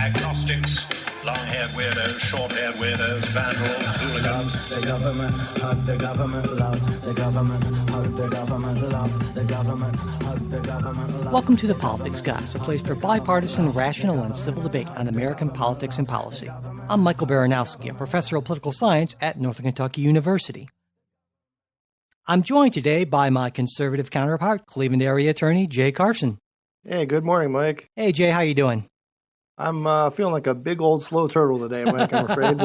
agnostics, long-haired weirdos, short-haired weirdos, vandals, hooligans. The government, hug the government, love the government, hug the government, love the government, hug the government, love. Welcome to The Politics Guys, a place for bipartisan, rational, and civil debate on American politics and policy. I'm Michael Baranowski, a professor of political science at Northern Kentucky University. I'm joined today by my conservative counterpart, Cleveland area attorney Jay Carson. Hey, good morning, Mike. Hey, Jay, how you doing? I'm feeling like a big old slow turtle today, Mike, I'm afraid.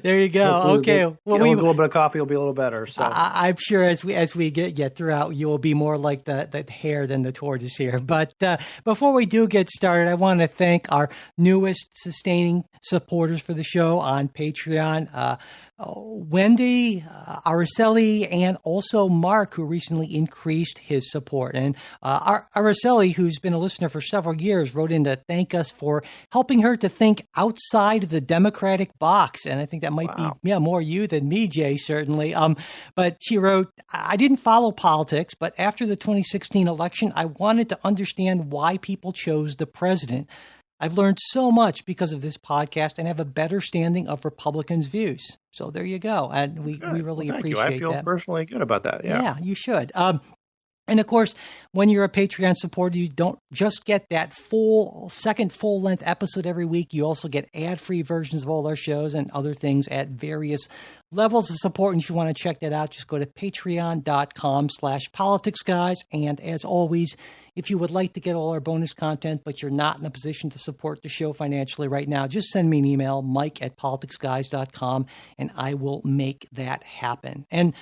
There you go. Okay. Well, a little bit of coffee will be a little better. So I'm sure as we get throughout, you will be more like the hare than the tortoise here. But before we do get started, I want to thank our newest sustaining supporters for the show on Patreon. Wendy, Araceli, and also Mark, who recently increased his support. And Araceli, who's been a listener for several years, wrote in to thank us for helping her to think outside the Democratic box. And I think that might be more you than me, Jay, certainly. But she wrote, I didn't follow politics, but after the 2016 election, I wanted to understand why people chose the president. I've learned so much because of this podcast and have a better standing of Republicans' views. So there you go. And we really appreciate that. I feel personally good about that. Yeah, you should. And of course, when you're a Patreon supporter, you don't just get that second full-length episode every week. You also get ad-free versions of all our shows and other things at various levels of support. And if you want to check that out, just go to patreon.com/politicsguys. And as always, if you would like to get all our bonus content, but you're not in a position to support the show financially right now, just send me an email, mike@politicsguys.com, and I will make that happen. And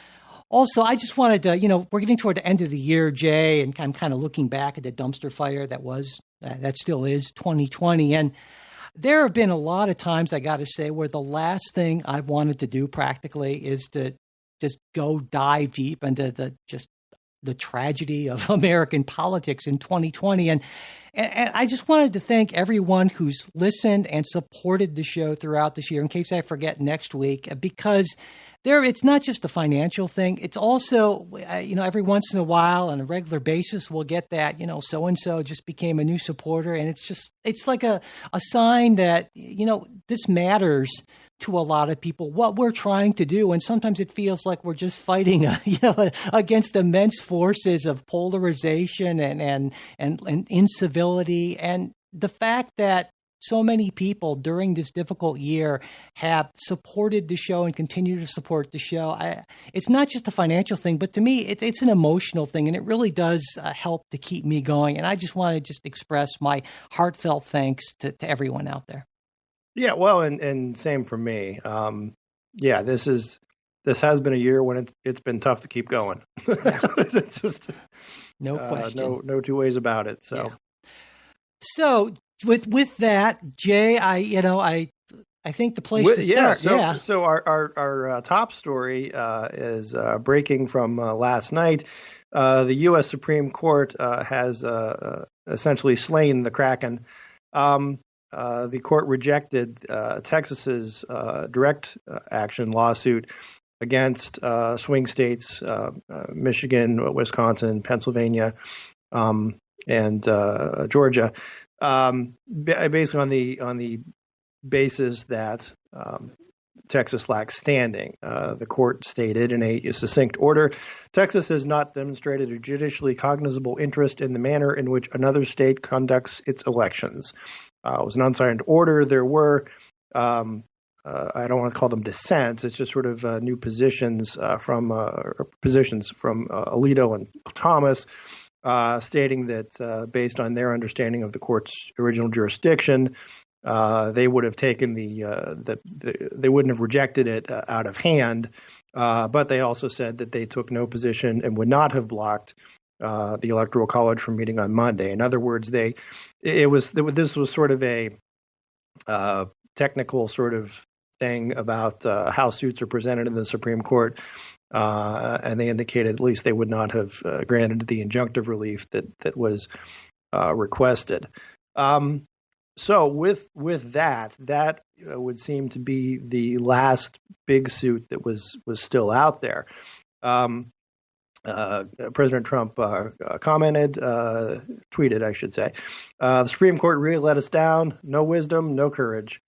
also, I just wanted to, we're getting toward the end of the year, Jay, and I'm kind of looking back at the dumpster fire that still is 2020. And there have been a lot of times, I got to say, where the last thing I wanted to do practically is to just go dive deep into the tragedy of American politics in 2020. And I just wanted to thank everyone who's listened and supported the show throughout this year, in case I forget next week, because it's not just a financial thing. It's also, every once in a while on a regular basis, we'll get that, so-and-so just became a new supporter. And it's like a sign that, this matters to a lot of people, what we're trying to do. And sometimes it feels like we're just fighting, against immense forces of polarization and incivility. And the fact that so many people during this difficult year have supported the show and continue to support the show. It's not just a financial thing, but to me, it's an emotional thing, and it really does help to keep me going. And I just want to just express my heartfelt thanks to everyone out there. Yeah, well, and same for me. This has been a year when it's been tough to keep going. It's just no question, no two ways about it. So. Yeah. So with that, Jay, I think the place to start. So our top story is breaking from last night. The U.S. Supreme Court has essentially slain the Kraken. The court rejected Texas's direct action lawsuit against swing states, Michigan, Wisconsin, Pennsylvania, and Georgia. Basically on the basis that Texas lacks standing. The court stated in a succinct order, Texas has not demonstrated a judicially cognizable interest in the manner in which another state conducts its elections. It was an unsigned order. There were, I don't want to call them dissents, it's just sort of new positions from Alito and Thomas, stating that based on their understanding of the court's original jurisdiction, they would have taken they wouldn't have rejected it out of hand, but they also said that they took no position and would not have blocked the Electoral College from meeting on Monday. In other words, this was sort of a technical sort of thing about how suits are presented in the Supreme Court. And they indicated at least they would not have granted the injunctive relief that was requested. So with that would seem to be the last big suit that was still out there. President Trump tweeted, I should say, the Supreme Court really let us down. No wisdom, no courage.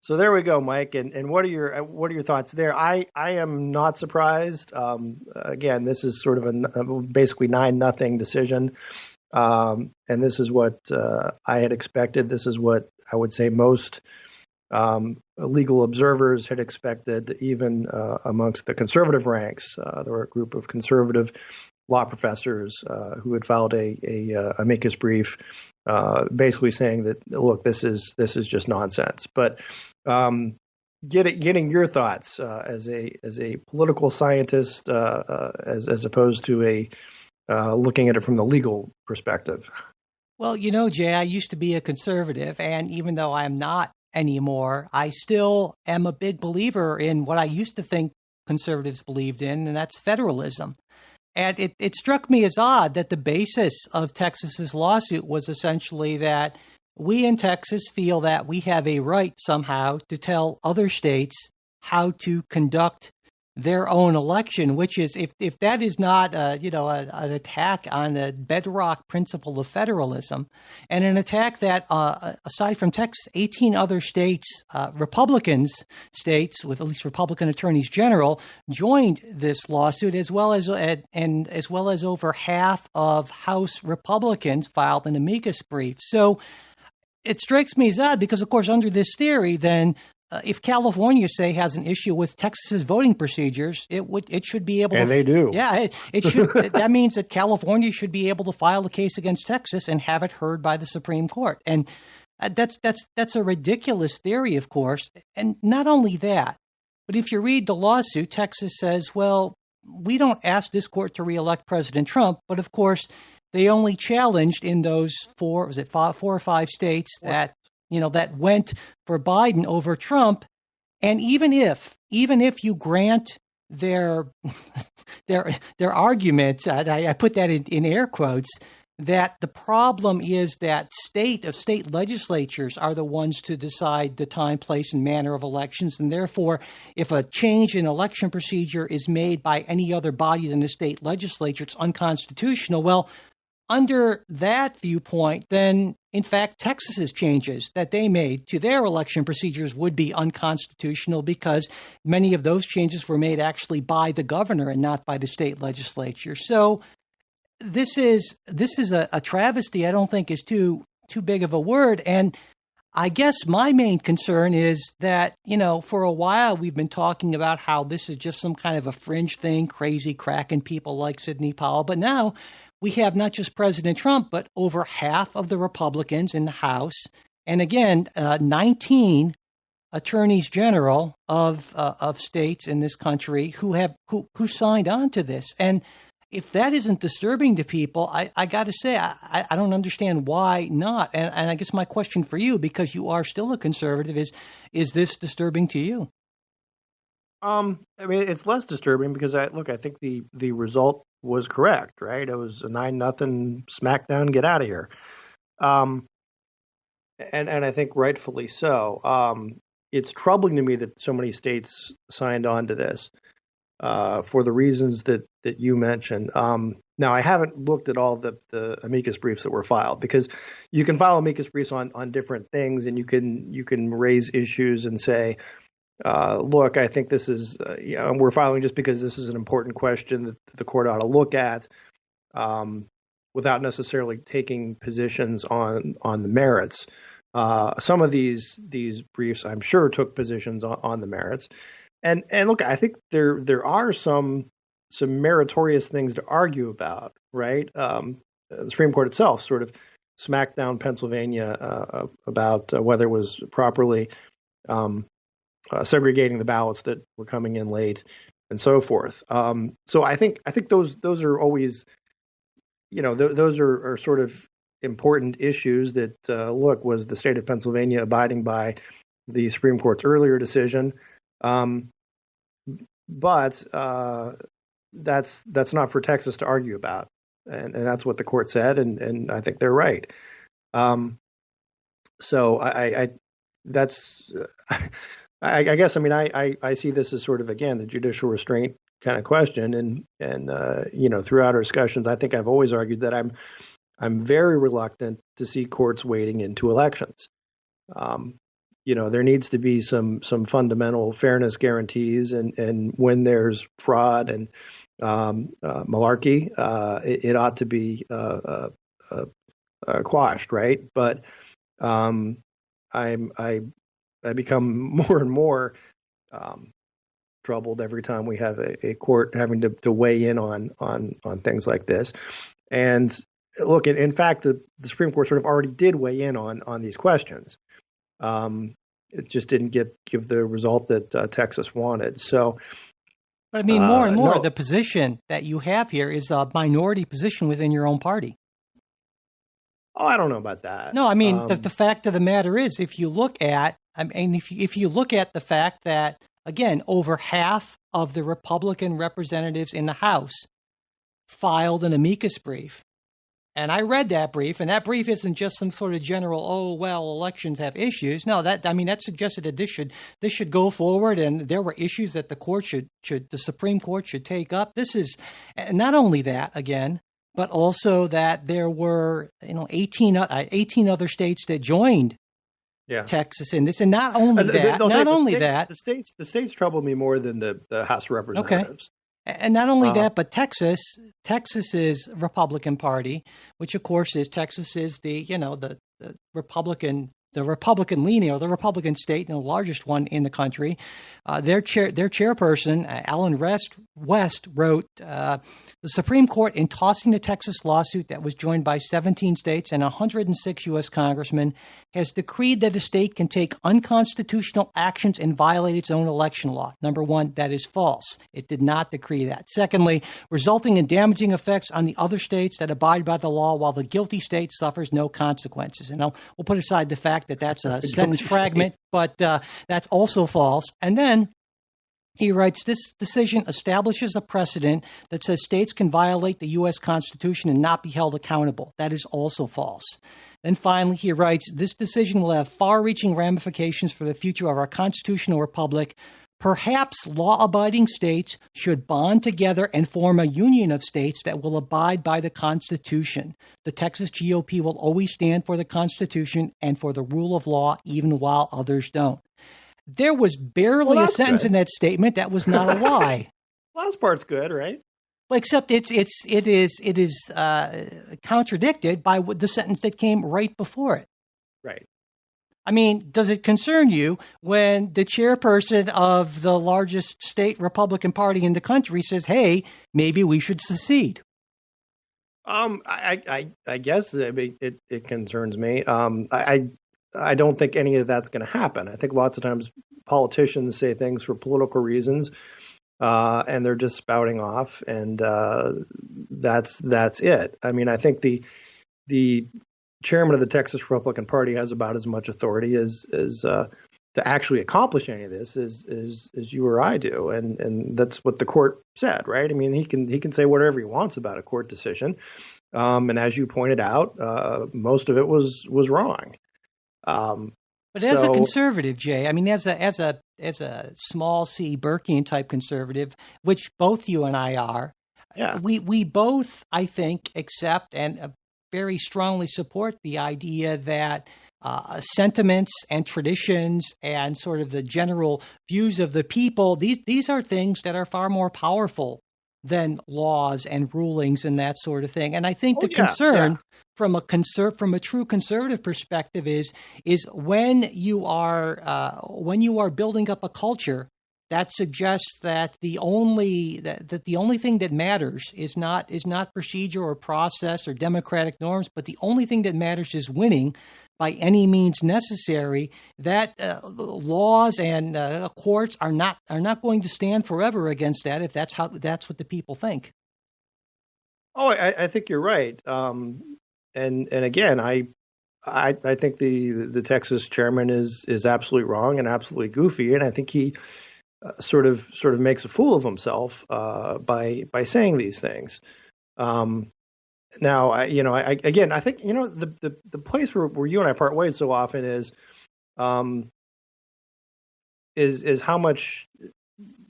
So there we go, Mike. And what are your thoughts there? I am not surprised. Again, this is sort of a basically 9-0 decision, and this is what I had expected. This is what I would say most legal observers had expected, even amongst the conservative ranks. There were a group of conservative law professors who had filed a amicus brief, basically saying that, look, this is just nonsense. But getting your thoughts as a political scientist, as opposed to looking at it from the legal perspective. Well, Jay, I used to be a conservative, and even though I'm not anymore, I still am a big believer in what I used to think conservatives believed in, and that's federalism. And it struck me as odd that the basis of Texas's lawsuit was essentially that we in Texas feel that we have a right somehow to tell other states how to conduct their own election, which is, if that is not an attack on the bedrock principle of federalism, and an attack that aside from Texas, 18 other states, states with at least Republican attorneys general, joined this lawsuit, as well as over half of House Republicans filed an amicus brief. So it strikes me as odd because, of course, under this theory, then if California, say, has an issue with Texas's voting procedures, it should be able to. And they do. Yeah, it should. That means that California should be able to file a case against Texas and have it heard by the Supreme Court. And that's a ridiculous theory, of course. And not only that, but if you read the lawsuit, Texas says, well, we don't ask this court to reelect President Trump, but of course, they only challenged in those four or five states that went for Biden over Trump. And even if you grant their arguments, I put that in air quotes, that the problem is that state legislatures are the ones to decide the time, place, and manner of elections. And therefore, if a change in election procedure is made by any other body than the state legislature, it's unconstitutional. Well, under that viewpoint, then, in fact, Texas's changes that they made to their election procedures would be unconstitutional because many of those changes were made actually by the governor and not by the state legislature. So this is a travesty. I don't think is too big of a word. And I guess my main concern is that, for a while we've been talking about how this is just some kind of a fringe thing, crazy cracking people like Sidney Powell. But now we have not just President Trump, but over half of the Republicans in the House, and again, 19 attorneys general of states in this country who signed on to this. And if that isn't disturbing to people, I got to say, I don't understand why not. And I guess my question for you, because you are still a conservative, is this disturbing to you? I mean, it's less disturbing because I think the result was correct, right? It was a 9-0 smackdown, get out of here. And I think rightfully so. It's troubling to me that so many states signed on to this for the reasons that you mentioned. Now, I haven't looked at all the amicus briefs that were filed, because you can file amicus briefs on different things, and you can raise issues and say, look, I think this is, we're filing just because this is an important question that the court ought to look at, without necessarily taking positions on the merits. Some of these briefs, I'm sure, took positions on the merits, and look, I think there are some meritorious things to argue about, right? The Supreme Court itself sort of smacked down Pennsylvania about whether it was properly segregating the ballots that were coming in late, and so forth. So I think those are always, those are sort of important issues that look, was the state of Pennsylvania abiding by the Supreme Court's earlier decision? But that's not for Texas to argue about, and that's what the court said, and I think they're right. So I guess, I mean, I see this as sort of, again, the judicial restraint kind of question. And throughout our discussions, I think I've always argued that I'm very reluctant to see courts wading into elections. There needs to be some fundamental fairness guarantees, and when there's fraud and malarkey, it ought to be quashed, right? But I become more and more troubled every time we have a court having to weigh in on things like this. And look, in fact, the Supreme Court sort of already did weigh in on these questions. It just didn't give the result that Texas wanted. So, but I mean, more and more, the position that you have here is a minority position within your own party. Oh, I don't know about that. No, I mean, the fact of the matter is, if you look at the fact that, again, over half of the Republican representatives in the House filed an amicus brief. And I read that brief, and that brief isn't just some sort of general, elections have issues. No, that suggested that this should go forward, and there were issues that the Supreme Court should take up. This is not only that, again, but also that there were 18 other states that joined Texas in this, and not only that, the states trouble me more than the House of Representatives. Okay. And not only that, but Texas's Republican Party, which of course Texas is the Republican leaning, or the Republican state, the largest one in the country. Their chairperson, Alan West, wrote, the Supreme Court, in tossing the Texas lawsuit that was joined by 17 states and 106 U.S. congressmen, has decreed that the state can take unconstitutional actions and violate its own election law. Number one, that is false. It did not decree that. Secondly, resulting in damaging effects on the other states that abide by the law, while the guilty state suffers no consequences. And we'll put aside the fact that that's a sentence fragment, but that's also false. And then he writes, this decision establishes a precedent that says states can violate the U.S. Constitution and not be held accountable. That is also false. Then finally, he writes, this decision will have far-reaching ramifications for the future of our constitutional republic. Perhaps law-abiding states should bond together and form a union of states that will abide by the Constitution. The Texas GOP will always stand for the Constitution and for the rule of law, even while others don't. There was barely a sentence in that statement that was not a lie. Last part's good, right? Except it is contradicted by the sentence that came right before it. Right. I mean, does it concern you when the chairperson of the largest state Republican Party in the country says, "Hey, maybe we should secede"? I guess it concerns me. I don't think any of that's going to happen. I think lots of times politicians say things for political reasons, and they're just spouting off, and that's it. I mean, I think the chairman of the Texas Republican Party has about as much authority as to actually accomplish any of this as you or I do, and that's what the court said, right? I mean, he can say whatever he wants about a court decision, and as you pointed out, most of it was wrong. But as a conservative, Jay, I mean, as a small C Burkean type conservative, which both you and I are, we both, I think, accept and very strongly support the idea that sentiments and traditions and sort of the general views of the people, these are things that are far more powerful than laws and rulings and that sort of thing. And I think concern from a true conservative perspective is when you are building up a culture that suggests that the only thing that matters is not procedure or process or democratic norms, but the only thing that matters is winning by any means necessary. That laws and courts are not going to stand forever against that if that's what the people think. Oh, I think you're right. And again, I think the Texas chairman is absolutely wrong and absolutely goofy, and I think he sort of makes a fool of himself by saying these things. Now, I think the place where you and I part ways so often is how much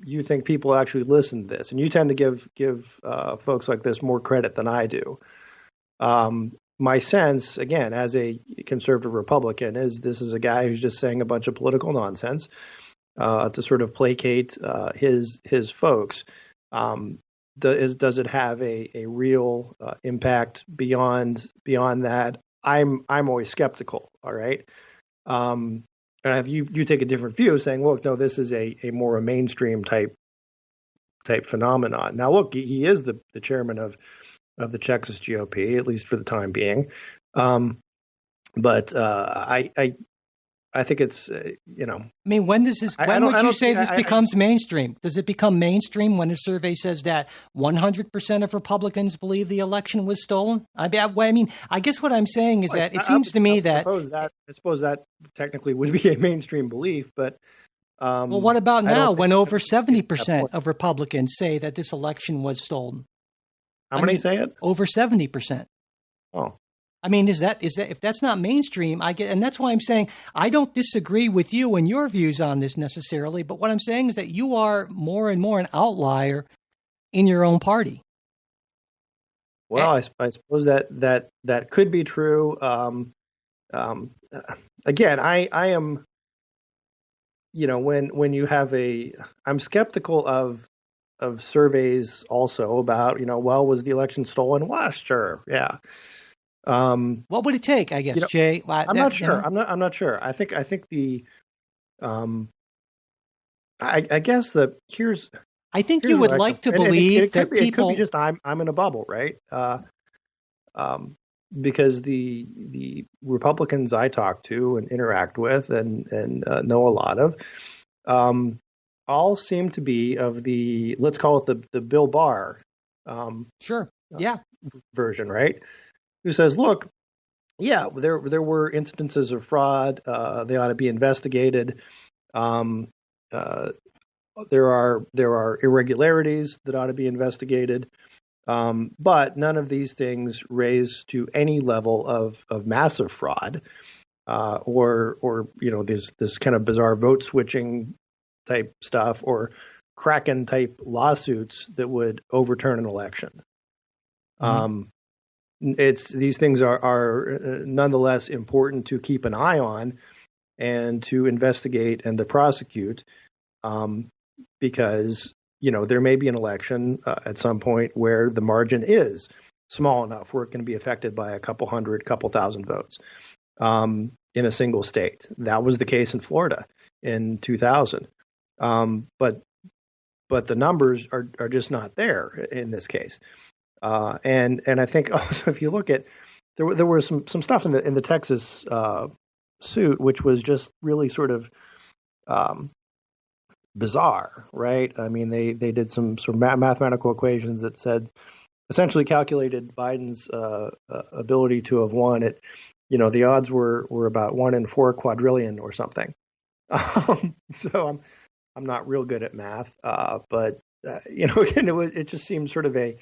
you think people actually listen to this, and you tend to give folks like this more credit than I do. My sense, again, as a conservative Republican, is this is a guy who's just saying a bunch of political nonsense to sort of placate his folks. Does it have a real impact beyond that? I'm always skeptical. All right. And if you take a different view, saying, look, no, this is a more mainstream type phenomenon. Now, look, he is the chairman of the Texas GOP, at least for the time being. But I think it's, I mean, when does this? When would you say this becomes mainstream? Does it become mainstream when a survey says that 100% of Republicans believe the election was stolen? I mean, I guess what I'm saying is that it seems to me that I suppose that technically would be a mainstream belief, but well, what about now when over 70% of Republicans say that this election was stolen? How many say it? Over 70%. Oh. I mean, is that if that's not mainstream, and that's why I'm saying I don't disagree with you and your views on this necessarily, but what I'm saying is that you are more and more an outlier in your own party. Well, I suppose that could be true. Again, I am, when you have I'm skeptical of surveys also about, well, was the election stolen? Well, sure, yeah. What would it take? I guess, Jay. I'm not sure. I'm not sure. I think the, I guess here's. I think you would like to believe that people. It could be just I'm in a bubble, right? Because the Republicans I talk to and interact with and know a lot of, all seem to be of the, let's call it the Bill Barr, version, right? Who says, look, yeah, there were instances of fraud. They ought to be investigated. There are irregularities that ought to be investigated. But none of these things raise to any level of massive fraud, or this kind of bizarre vote switching type stuff, or Kraken type lawsuits that would overturn an election. Mm-hmm. These things are nonetheless important to keep an eye on and to investigate and to prosecute, because there may be an election at some point where the margin is small enough where it can be affected by a couple thousand votes in a single state. That was the case in Florida in 2000, but the numbers are just not there in this case. And I think also if you look at there were some stuff in the Texas suit which was just really sort of bizarre, right? I mean, they did some sort of mathematical equations that said essentially calculated Biden's ability to have won it. The odds were about 1 in 4 quadrillion or something. So I'm not real good at math, but again, it just seems sort of a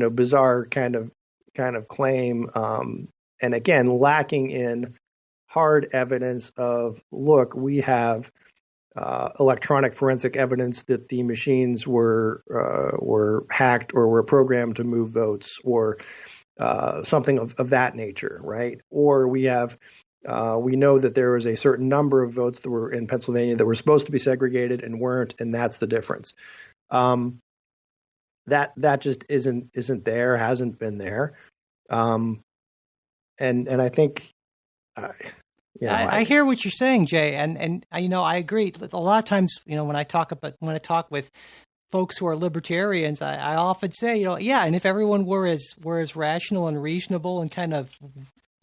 bizarre kind of claim, and again lacking in hard evidence of, look, we have electronic forensic evidence that the machines were hacked or were programmed to move votes, or something of that nature, right? Or we know that there was a certain number of votes that were in Pennsylvania that were supposed to be segregated and weren't, and that's the difference. That just isn't there, hasn't been there, and I think. I hear what you're saying, Jay, and I agree. A lot of times, when I talk with folks who are libertarians, I often say, and if everyone were as rational and reasonable and kind of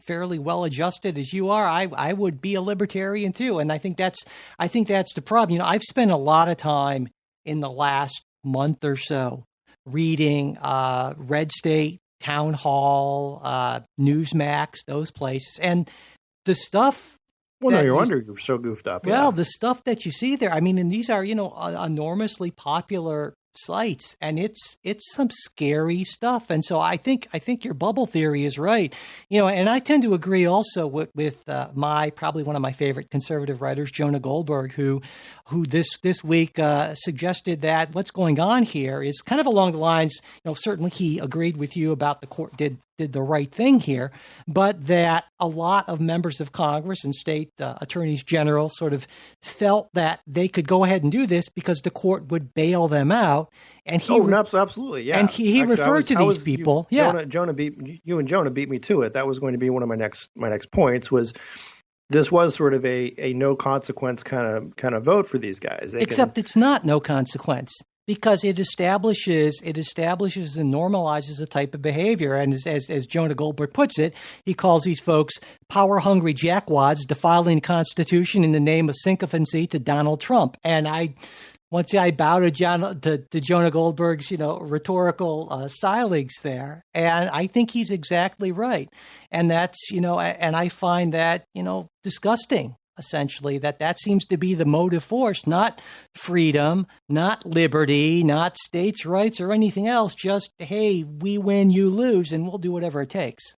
fairly well adjusted as you are, I would be a libertarian too. And I think that's the problem. I've spent a lot of time in the last month or so reading Red State, Town Hall, Newsmax, those places, and the stuff. Well, no wonder you're so goofed up. Well, the stuff that you see there, I mean, and these are, enormously popular sites, and it's some scary stuff. And so I think your bubble theory is right. And I tend to agree also with my probably one of my favorite conservative writers, Jonah Goldberg, who this week suggested that what's going on here is kind of along the lines. Certainly he agreed with you about the court did the right thing here, but that a lot of members of Congress and state attorneys general sort of felt that they could go ahead and do this because the court would bail them out. And absolutely, yeah. And he referred to these people. Jonah beat you, and Jonah beat me to it. That was going to be one of my next points. Was this was sort of a no consequence kind of vote for these guys? Except it's not no consequence, because it establishes and normalizes the type of behavior. And as Jonah Goldberg puts it, he calls these folks power-hungry jackwads defiling the Constitution in the name of sycophancy to Donald Trump. And I bow to Jonah Goldberg's rhetorical stylings there, and I think he's exactly right. And that's and I find that disgusting. Essentially, that seems to be the motive force, not freedom, not liberty, not states' rights or anything else. Just, hey, we win, you lose, and we'll do whatever it takes.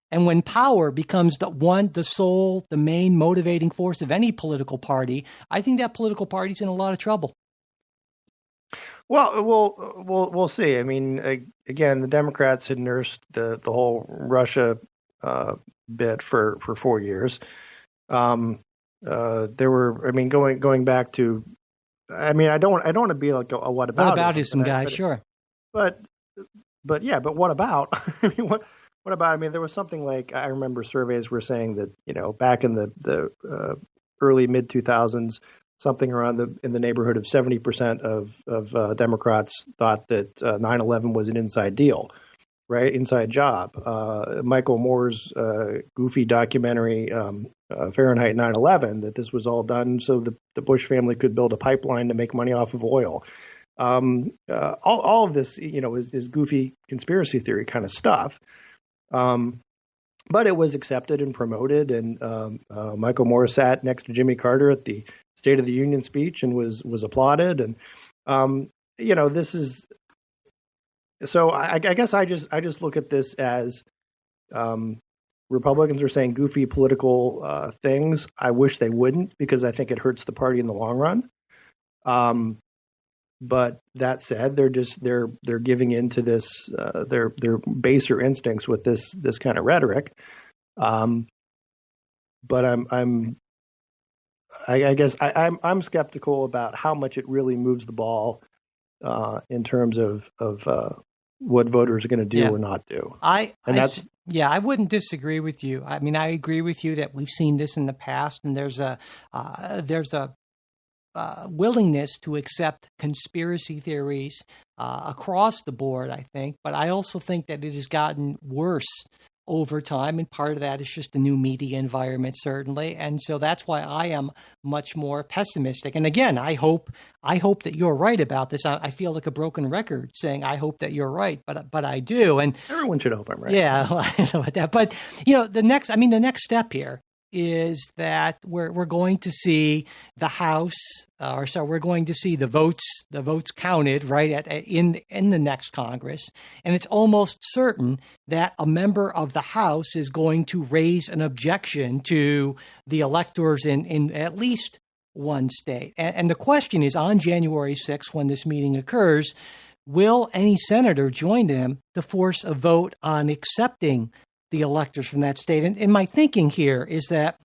And when power becomes the main motivating force of any political party, I think that political party's in a lot of trouble. Well, we'll see. I mean, again, the Democrats had nursed the whole Russia bit for 4 years. There were, going back to, I don't want to be like a whataboutism guy, sure. But what about? What about? There was something like, I remember surveys were saying that back in the early mid 2000s, something around in the neighborhood of 70% of Democrats thought that 9/11 was an inside deal. Right, inside job. Michael Moore's goofy documentary, Fahrenheit 9/11, that this was all done so the Bush family could build a pipeline to make money off of oil. All of this, is goofy conspiracy theory kind of stuff. But it was accepted and promoted, and Michael Moore sat next to Jimmy Carter at the State of the Union speech and was applauded. And this is. So I guess I just look at this as Republicans are saying goofy political things. I wish they wouldn't, because I think it hurts the party in the long run. But that said, they're giving into this their baser instincts with this kind of rhetoric. But I guess I'm skeptical about how much it really moves the ball in terms of what voters are going to do or not do. I wouldn't disagree with you. I I agree with you that we've seen this in the past, and there's a willingness to accept conspiracy theories across the board, I think. But I also think that it has gotten worse over time, and part of that is just the new media environment, certainly. And so that's why I am much more pessimistic. And again, I hope that you're right about this. I feel like a broken record saying I hope that you're right, but I do. And everyone should hope I'm right. Yeah, I know about that. But the next step here is that we're going to see the House, we're going to see the votes counted right in the next Congress, and it's almost certain that a member of the House is going to raise an objection to the electors in at least one state. And the question is, on January 6th, when this meeting occurs, will any senator join them to force a vote on accepting the electors from that state? And my thinking here is that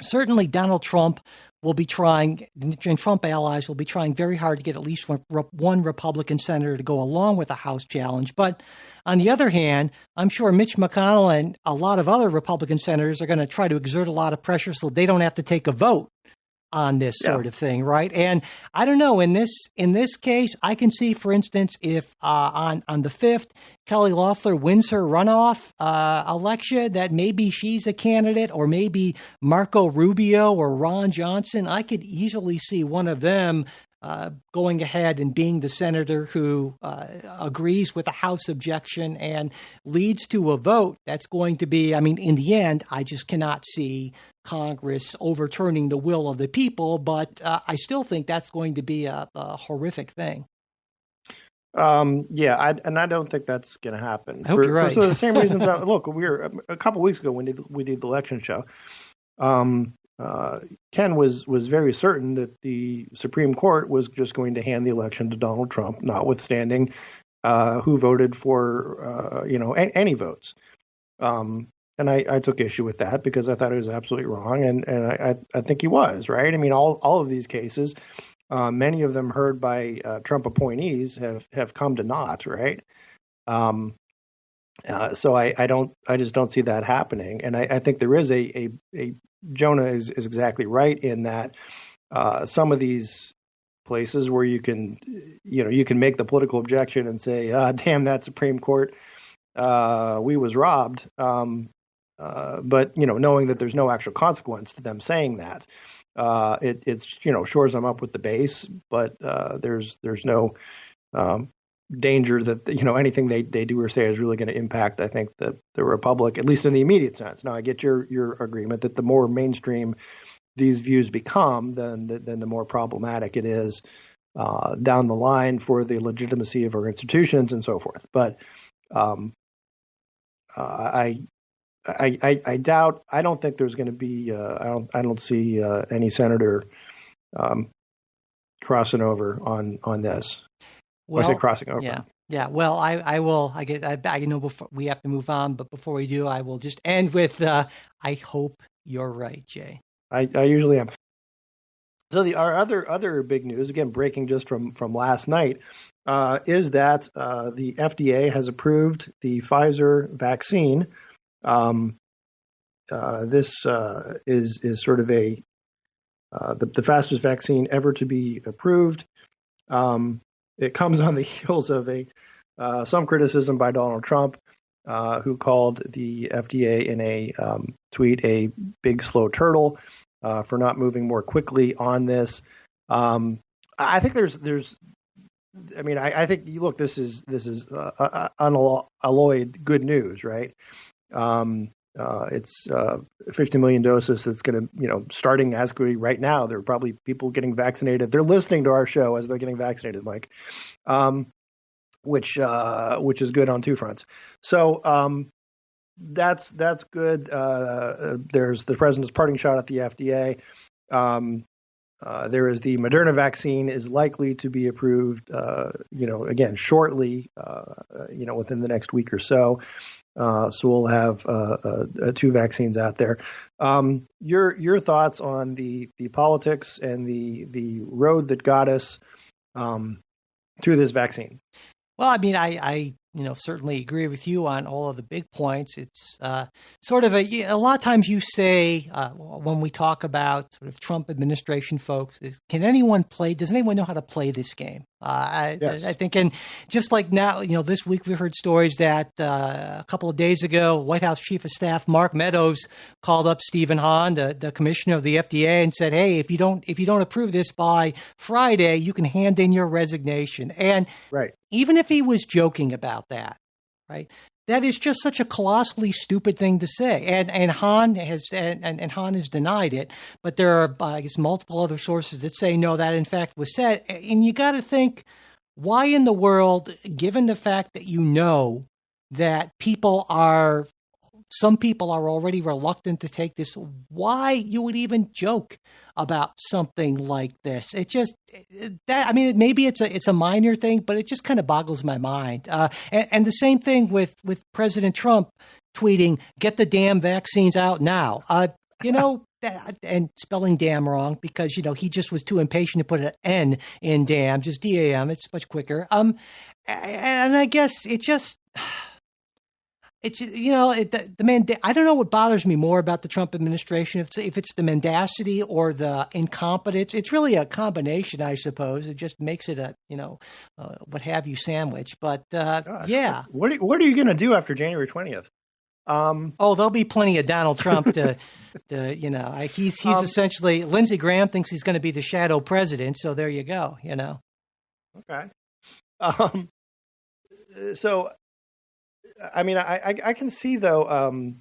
certainly Donald Trump will be trying, and Trump allies will be trying very hard to get at least one Republican senator to go along with the House challenge. But on the other hand, I'm sure Mitch McConnell and a lot of other Republican senators are going to try to exert a lot of pressure so they don't have to take a vote on this sort of thing, right? And I don't know, in this case, I can see, for instance, if on the 5th, Kelly Loeffler wins her runoff election, that maybe she's a candidate, or maybe Marco Rubio or Ron Johnson. I could easily see one of them going ahead and being the senator who agrees with the House objection and leads to a vote that's going to be, in the end, I just cannot see Congress overturning the will of the people, but I still think that's going to be a horrific thing. Yeah, I don't think that's going to happen. I hope you're right. For the same reasons. Look, we were a couple weeks ago when we did the election show. Ken was very certain that the Supreme Court was just going to hand the election to Donald Trump, notwithstanding who voted for any votes. And I took issue with that because I thought it was absolutely wrong, and I think he was right. I mean, all of these cases, many of them heard by Trump appointees have come to naught, right? So I just don't see that happening, and I think there is a Jonah is exactly right in that some of these places where you can make the political objection and say, damn, that Supreme Court, we was robbed. But knowing that there's no actual consequence to them saying that, it's shores them up with the base, but there's no danger that anything they do or say is really going to impact, I think, the Republic, at least in the immediate sense. Now, I get your agreement that the more mainstream these views become, then the more problematic it is down the line for the legitimacy of our institutions and so forth. But I doubt. I don't think there's going to be. I don't see any senator crossing over on this. Well, I say crossing over. Yeah. Well, I will. I know before we have to move on, but before we do, I will just end with. I hope you're right, Jay. I usually am. So our other big news, again, breaking just from last night, is that the FDA has approved the Pfizer vaccine. This is sort of the fastest vaccine ever to be approved. It comes on the heels of some criticism by Donald Trump, who called the FDA in a tweet a big slow turtle for not moving more quickly on this. I think there's. I mean, I think look, this is unalloyed good news, right? It's 50 million doses that's going to, starting as quickly right now. There are probably people getting vaccinated. They're listening to our show as they're getting vaccinated, Mike, which is good on two fronts. So that's good. There's the president's parting shot at the FDA. There is the Moderna vaccine is likely to be approved, again, shortly, within the next week or so. So we'll have two vaccines out there. Your thoughts on the politics and the road that got us to this vaccine? Well, I mean, I certainly agree with you on all of the big points. It's sort of a lot of times you say when we talk about sort of Trump administration folks, does anyone know how to play this game? Yes. I think, and just like now, this week we've heard stories that a couple of days ago, White House Chief of Staff Mark Meadows called up Stephen Hahn, the commissioner of the FDA, and said, "Hey, if you don't approve this by Friday, you can hand in your resignation." And right. Even if he was joking about that, right? That is just such a colossally stupid thing to say. And Hahn has denied it, but there are, I guess, multiple other sources that say no, that in fact was said. And you got to think, why in the world, given the fact that that some people are already reluctant to take this, why you would even joke about something like this? It just maybe it's a minor thing, but it just kind of boggles my mind. And the same thing with President Trump tweeting, "Get the damn vaccines out now." And spelling "damn" wrong because he just was too impatient to put an N in "damn," just DAM. It's much quicker. And I guess it just. It's I don't know what bothers me more about the Trump administration, if it's the mendacity or the incompetence. It's really a combination, I suppose. It just makes it a what have you sandwich. But yeah, what are you going to do after January 20th? There'll be plenty of Donald Trump to he's essentially, Lindsey Graham thinks he's going to be the shadow president. So there you go. Okay. So. I mean, I can see, though,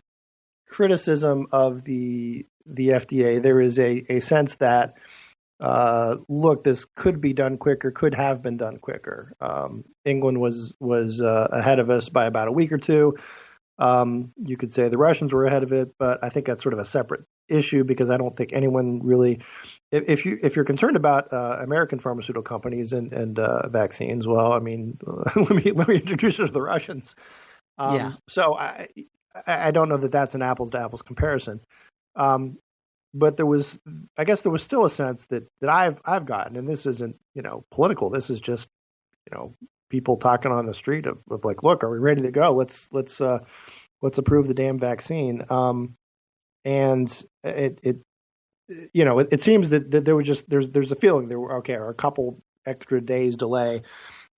criticism of the FDA. There is a sense that look, this could be done quicker, could have been done quicker. England was ahead of us by about a week or two. You could say the Russians were ahead of it, but I think that's sort of a separate issue because I don't think anyone really, if you're concerned about American pharmaceutical companies and vaccines, well, I mean, let me introduce you to the Russians. So I don't know that that's an apples to apples comparison. But I guess there was still a sense that I've gotten, and this isn't, political. This is just, people talking on the street of like, look, are we ready to go? Let's approve the damn vaccine. And it seems that there was just, there's a feeling there were, okay, are a couple extra days delay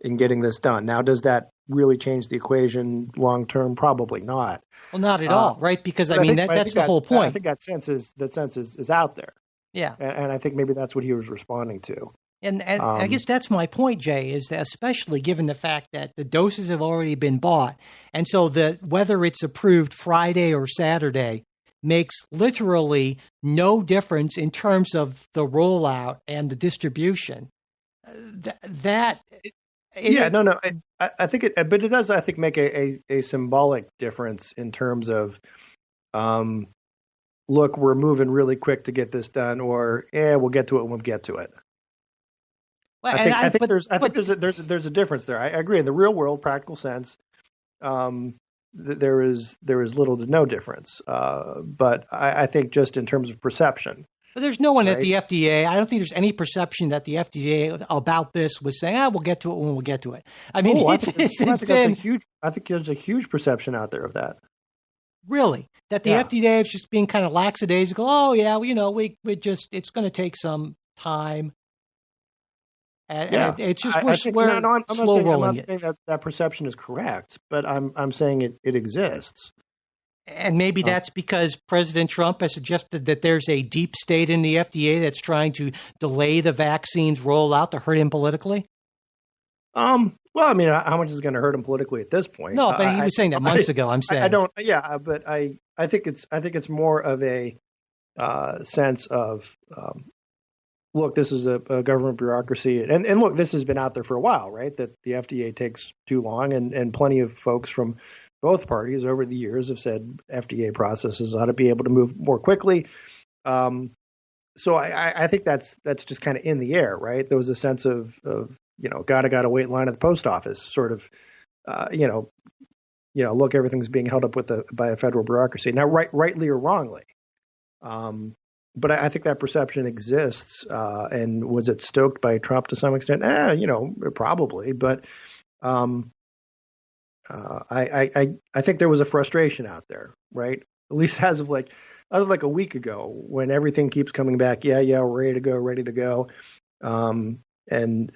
in getting this done. Now, does that really change the equation long term? Probably not. Well, not at all, right? Because I mean, that's the whole point. I think that sense is out there. Yeah, and I think maybe that's what he was responding to. And I guess that's my point, Jay, is that especially given the fact that the doses have already been bought, and so whether it's approved Friday or Saturday makes literally no difference in terms of the rollout and the distribution. I think it, but it does, I think, make a symbolic difference in terms of, look, we're moving really quick to get this done, or we'll get to it when we get to it. Well, I think there's a difference there. I agree. In the real world, practical sense, there is little to no difference. But I think just in terms of perception. But there's no one at the FDA. I don't think there's any perception that the FDA about this was saying, we'll get to it when we'll get to it. I mean, I think there's a huge perception out there of that. Really? That the FDA is just being kind of lackadaisical. Oh, yeah, it's going to take some time. And it's just we're slow rolling it. I'm not saying that perception is correct, but I'm saying it exists. And maybe that's because President Trump has suggested that there's a deep state in the FDA that's trying to delay the vaccine's rollout to hurt him politically. Well, I mean, how much is going to hurt him politically at this point? No, but he was saying that months ago. I'm saying I don't. Yeah, but I think it's more of a sense of look, this is a government bureaucracy, and look, this has been out there for a while, right? That the FDA takes too long, and plenty of folks from both parties over the years have said FDA processes ought to be able to move more quickly. So I think that's just kind of in the air, right? There was a sense of gotta wait in line at the post office, sort of, look, everything's being held up by a federal bureaucracy. Now, rightly or wrongly, but I think that perception exists. And was it stoked by Trump to some extent? Probably, but. I think there was a frustration out there, right? At least as of like a week ago, when everything keeps coming back. Yeah, we're ready to go. And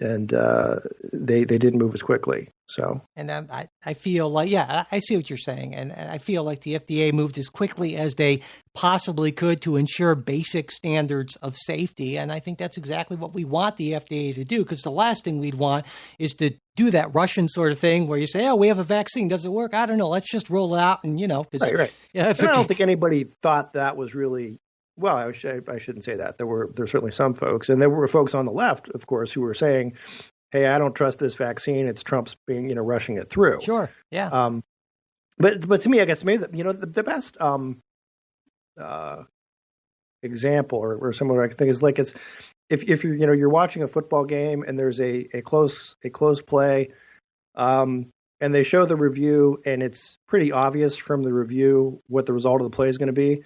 they didn't move as quickly. So, and I feel like, I see what you're saying, and I feel like the FDA moved as quickly as they possibly could to ensure basic standards of safety, and I think that's exactly what we want the FDA to do, because the last thing we'd want is to do that Russian sort of thing where you say, we have a vaccine, does it work? I don't know, let's just roll it out, and right. Yeah, I don't think anybody thought that was really. Well, I shouldn't say that. There were certainly some folks, and there were folks on the left, of course, who were saying, "Hey, I don't trust this vaccine. It's Trump's being, rushing it through." Sure, yeah. But to me, I guess maybe the best example or similar I can think is like if you're watching a football game and there's a close play, and they show the review and it's pretty obvious from the review what the result of the play is going to be.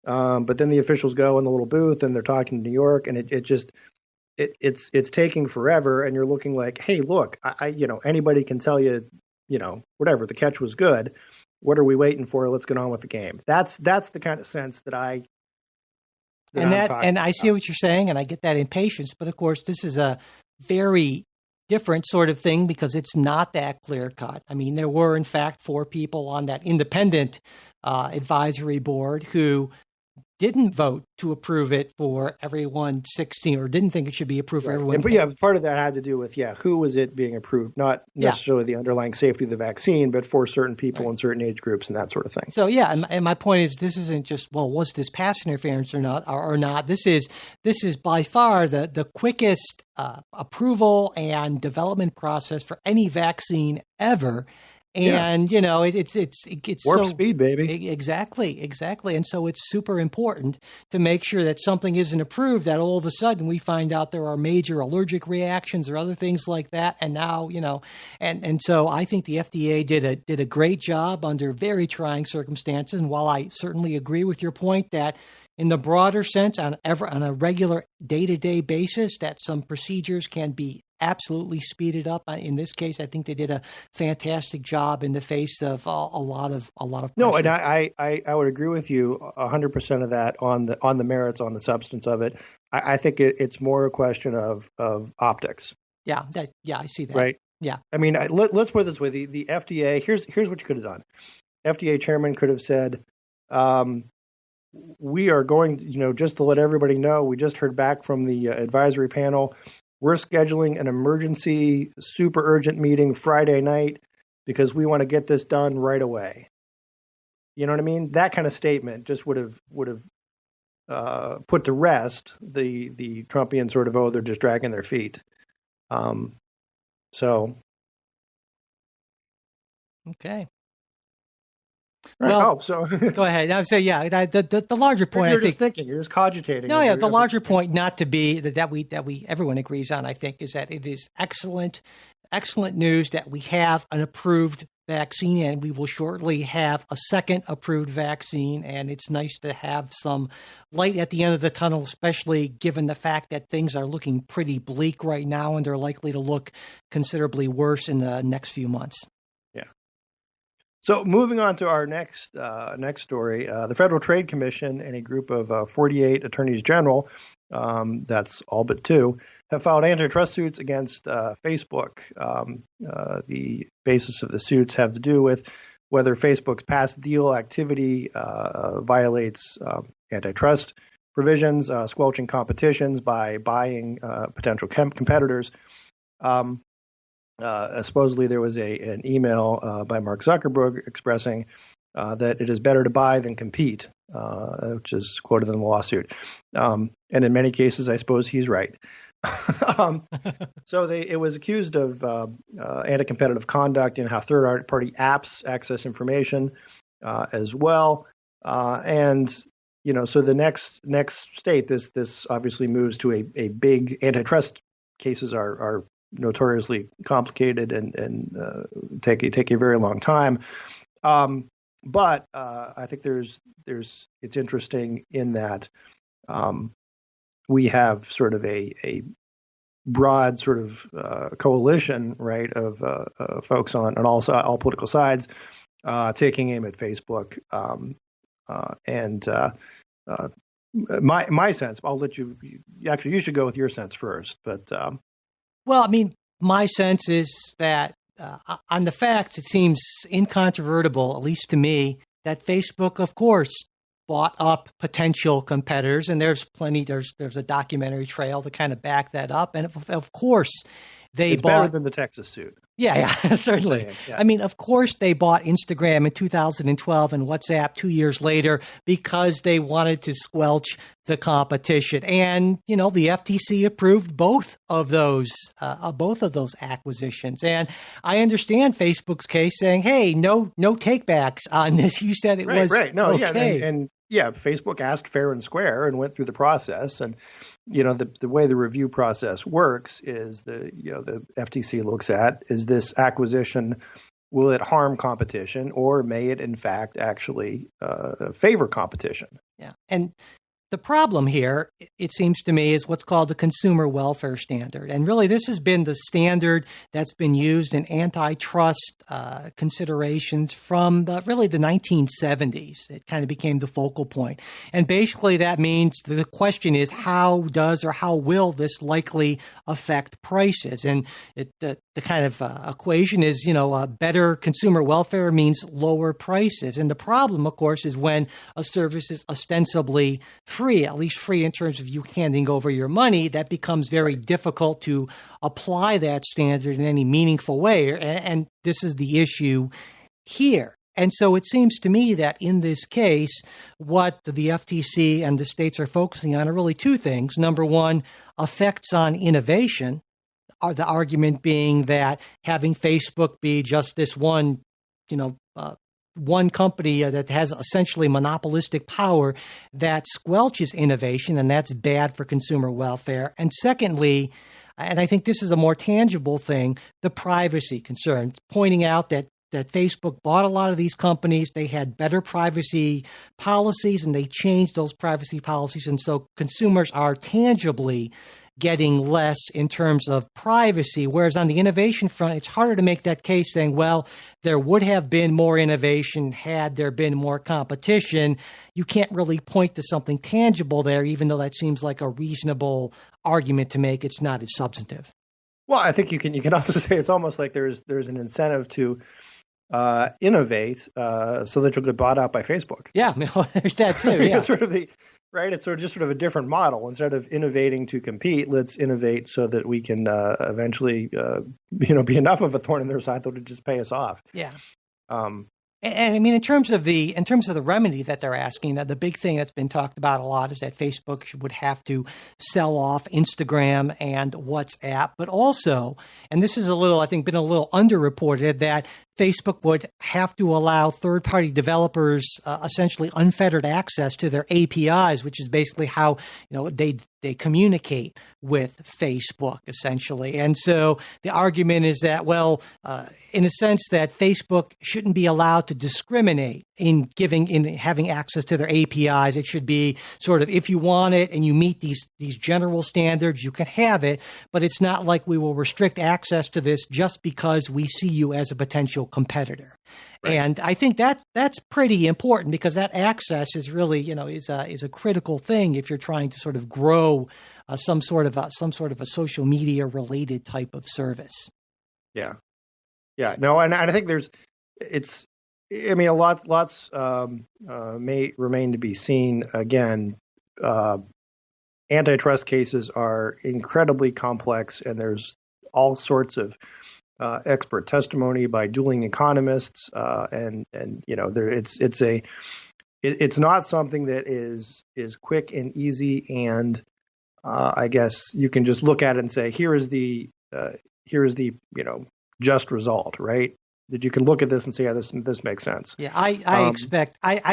But then the officials go in the little booth and they're talking to New York, and it's taking forever. And you're looking like, hey, look, anybody can tell you, whatever, the catch was good. What are we waiting for? Let's get on with the game. That's the kind of sense that I. And I see what you're saying, and I get that impatience. But of course, this is a very different sort of thing because it's not that clear cut. I mean, there were in fact 4 people on that independent advisory board who didn't vote to approve it for everyone 16, or didn't think it should be approved for everyone. But part of that had to do with, who was it being approved? Not necessarily the underlying safety of the vaccine, but for certain people in certain age groups and that sort of thing. So, and my point is, this isn't just, well, was this pass interference or not? This is by far the quickest approval and development process for any vaccine ever. And, it's warp so, speed, baby. Exactly. And so it's super important to make sure that something isn't approved, that all of a sudden we find out there are major allergic reactions or other things like that. And now, and so I think the FDA did a great job under very trying circumstances. And while I certainly agree with your point that in the broader sense, on a regular day-to-day basis, that some procedures can be absolutely speeded up. In this case, I think they did a fantastic job in the face of a lot of pressure. No, and I would agree with you 100% of that on the merits, on the substance of it. I think it's more a question of optics. Yeah, I see that. Right. Yeah. I mean, let's put it this way: the FDA. Here's what you could have done. FDA chairman could have said, "We are going, just to let everybody know, we just heard back from the advisory panel. We're scheduling an emergency, super urgent meeting Friday night because we want to get this done right away." You know what I mean? That kind of statement just would have put to rest the Trumpian sort of, they're just dragging their feet. So. Okay. Well, go ahead. I would say, the larger point. You're just thinking. You're just cogitating. No, the larger point, not to be that we everyone agrees on, I think, is that it is excellent news that we have an approved vaccine, and we will shortly have a second approved vaccine. And it's nice to have some light at the end of the tunnel, especially given the fact that things are looking pretty bleak right now, and they're likely to look considerably worse in the next few months. So moving on to our next story, the Federal Trade Commission and a group of 48 attorneys general, that's all but two, have filed antitrust suits against Facebook. The basis of the suits have to do with whether Facebook's past deal activity violates antitrust provisions, squelching competitions by buying potential competitors. Supposedly there was an email by Mark Zuckerberg expressing that it is better to buy than compete, which is quoted in the lawsuit. And in many cases, I suppose he's right. So it was accused of anti-competitive conduct in how third-party apps access information as well. And so the next state, this obviously moves to a big antitrust cases are notoriously complicated and take a very long time. But I think it's interesting in that we have sort of a broad sort of coalition, right, of folks on all political sides taking aim at Facebook. And my sense, I'll let you should go with your sense first, but. Well, I mean, my sense is that on the facts, it seems incontrovertible, at least to me, that Facebook, of course, bought up potential competitors, and there's a documentary trail to kind of back that up, and of course, it's better than the Texas suit. Yeah, certainly. Yeah. I mean, of course, they bought Instagram in 2012 and WhatsApp 2 years later because they wanted to squelch the competition. And, the FTC approved both of those acquisitions. And I understand Facebook's case saying, hey, no takebacks on this. You said it was right. No, okay. Yeah, and Facebook asked fair and square and went through the process. And the way the review process works is the FTC looks at, is this acquisition, will it harm competition, or may it in fact actually favor competition? Yeah. And the problem here, it seems to me, is what's called the consumer welfare standard. And really, this has been the standard that's been used in antitrust considerations from the 1970s. It kind of became the focal point. And basically, that means the question is, how will this likely affect prices? And the the kind of equation is, better consumer welfare means lower prices. And the problem, of course, is when a service is ostensibly free, at least free in terms of you handing over your money, that becomes very difficult to apply that standard in any meaningful way. And this is the issue here. And so it seems to me that in this case, what the FTC and the states are focusing on are really two things. Number one, effects on innovation. The argument being that having Facebook be just this one, one company that has essentially monopolistic power that squelches innovation, and that's bad for consumer welfare. And secondly, and I think this is a more tangible thing, the privacy concerns, pointing out that Facebook bought a lot of these companies. They had better privacy policies, and they changed those privacy policies. And so consumers are tangibly getting less in terms of privacy, whereas on the innovation front, it's harder to make that case saying, well, there would have been more innovation had there been more competition. You can't really point to something tangible there, even though that seems like a reasonable argument to make. It's not as substantive. Well, I think you can also say it's almost like there's an incentive to innovate so that you'll get bought out by Facebook. Yeah, there's that too. Yeah. It's sort of it's just sort of a different model. Instead of innovating to compete, let's innovate so that we can eventually, be enough of a thorn in their side that would just pay us off. Yeah. And I mean, in terms of the remedy that they're asking, the big thing that's been talked about a lot is that Facebook would have to sell off Instagram and WhatsApp, but also, and this is been a little underreported, that Facebook would have to allow third-party developers essentially unfettered access to their APIs, which is basically how they communicate with Facebook, essentially. And so the argument is that, in a sense, that Facebook shouldn't be allowed to discriminate in having access to their APIs. It should be sort of, if you want it and you meet these general standards, you can have it, but it's not like we will restrict access to this just because we see you as a potential competitor. Right. And I think that's pretty important, because that access is really, is a critical thing if you're trying to sort of grow some sort of a social media related type of service. Yeah. Yeah. No, and I think lots may remain to be seen. Again, antitrust cases are incredibly complex, and there's all sorts of expert testimony by dueling economists, it's not something that is quick and easy, and I guess you can just look at it and say, here is the just result, right? That you can look at this and say, yeah, this makes sense. Yeah, I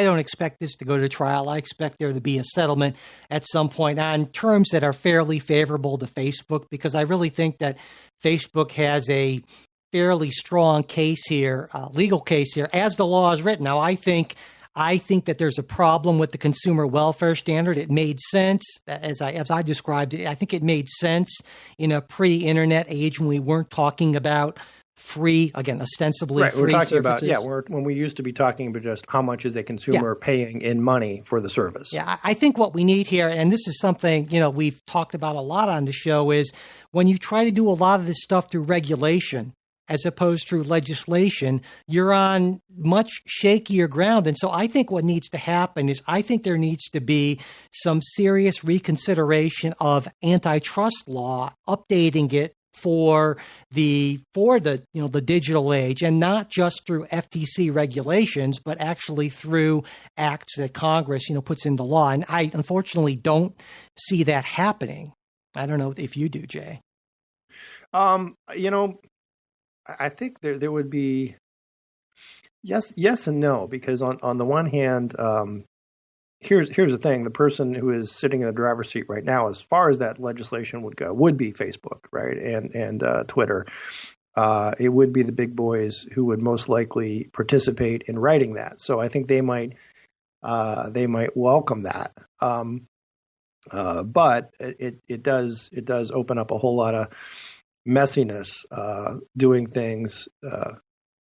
don't expect this to go to trial. I expect there to be a settlement at some point on terms that are fairly favorable to Facebook, because I really think that Facebook has a fairly strong case here, legal case here, as the law is written. Now, I think that there's a problem with the consumer welfare standard. It made sense, as I described it. I think it made sense in a pre-internet age when we weren't talking about free, again, ostensibly right, free we're talking services. About, when we used to be talking about just how much is a consumer paying in money for the service. Yeah, I think what we need here, and this is something, we've talked about a lot on the show, is when you try to do a lot of this stuff through regulation as opposed to legislation, you're on much shakier ground. And so I think what needs to happen is I think there needs to be some serious reconsideration of antitrust law, updating it for the digital age, and not just through FTC regulations, but actually through acts that Congress puts into law. And I unfortunately don't see that happening. I don't know if you do, Jay. I think there would be yes and no, because on the one hand, here's the thing: the person who is sitting in the driver's seat right now, as far as that legislation would go, would be Facebook, right, and Twitter. It would be the big boys who would most likely participate in writing that. So I think they might welcome that. But it does open up a whole lot of messiness, doing things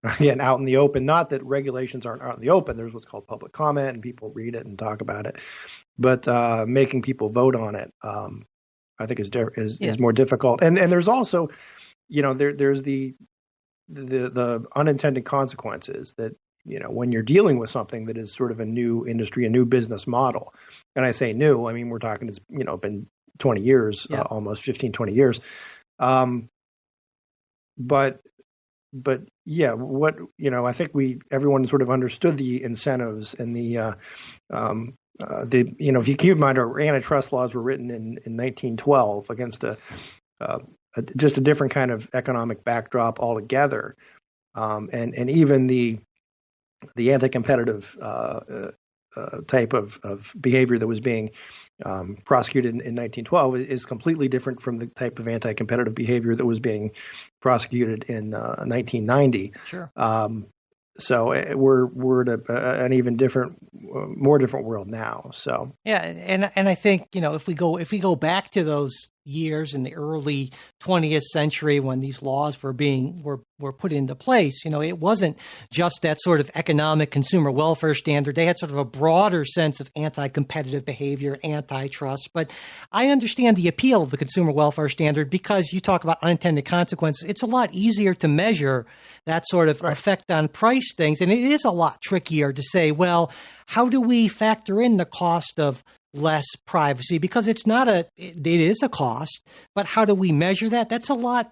again out in the open. Not that regulations aren't out in the open. There's what's called public comment, and people read it and talk about it. But making people vote on it, I think is more difficult. And there's also there's the unintended consequences that, when you're dealing with something that is sort of a new industry, a new business model. And I say new, I mean, we're talking, it's, been 20 years, almost 15, 20 years. But yeah, I think everyone sort of understood the incentives and if you keep in mind, our antitrust laws were written in 1912 against just a different kind of economic backdrop altogether. And even the anti-competitive type of behavior that was being prosecuted in 1912 is completely different from the type of anti-competitive behavior that was being prosecuted in 1990. Sure. So we're at an even more different world now. So yeah, and I think if we go back to those years in the early 20th century when these laws were put into place, it wasn't just that sort of economic consumer welfare standard. They had sort of a broader sense of anti-competitive behavior, antitrust. But I understand the appeal of the consumer welfare standard because you talk about unintended consequences. It's a lot easier to measure that sort of effect on price things. And it is a lot trickier to say, well, how do we factor in the cost of less privacy? Because it is a cost, but how do we measure that? That's a lot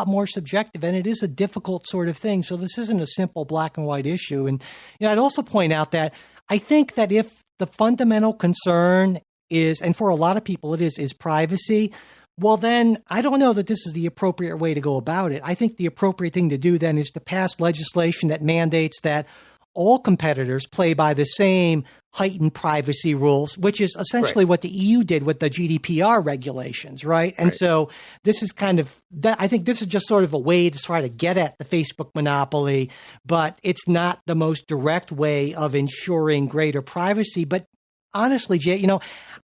more subjective, and it is a difficult sort of thing. So this isn't a simple black and white issue. And I'd also point out that I think that if the fundamental concern is, and for a lot of people it is privacy, well, then I don't know that this is the appropriate way to go about it. I think the appropriate thing to do then is to pass legislation that mandates that all competitors play by the same heightened privacy rules, which is essentially what the EU did with the GDPR regulations, right? And so this is kind of, I think this is just sort of a way to try to get at the Facebook monopoly, but it's not the most direct way of ensuring greater privacy. But honestly, Jay,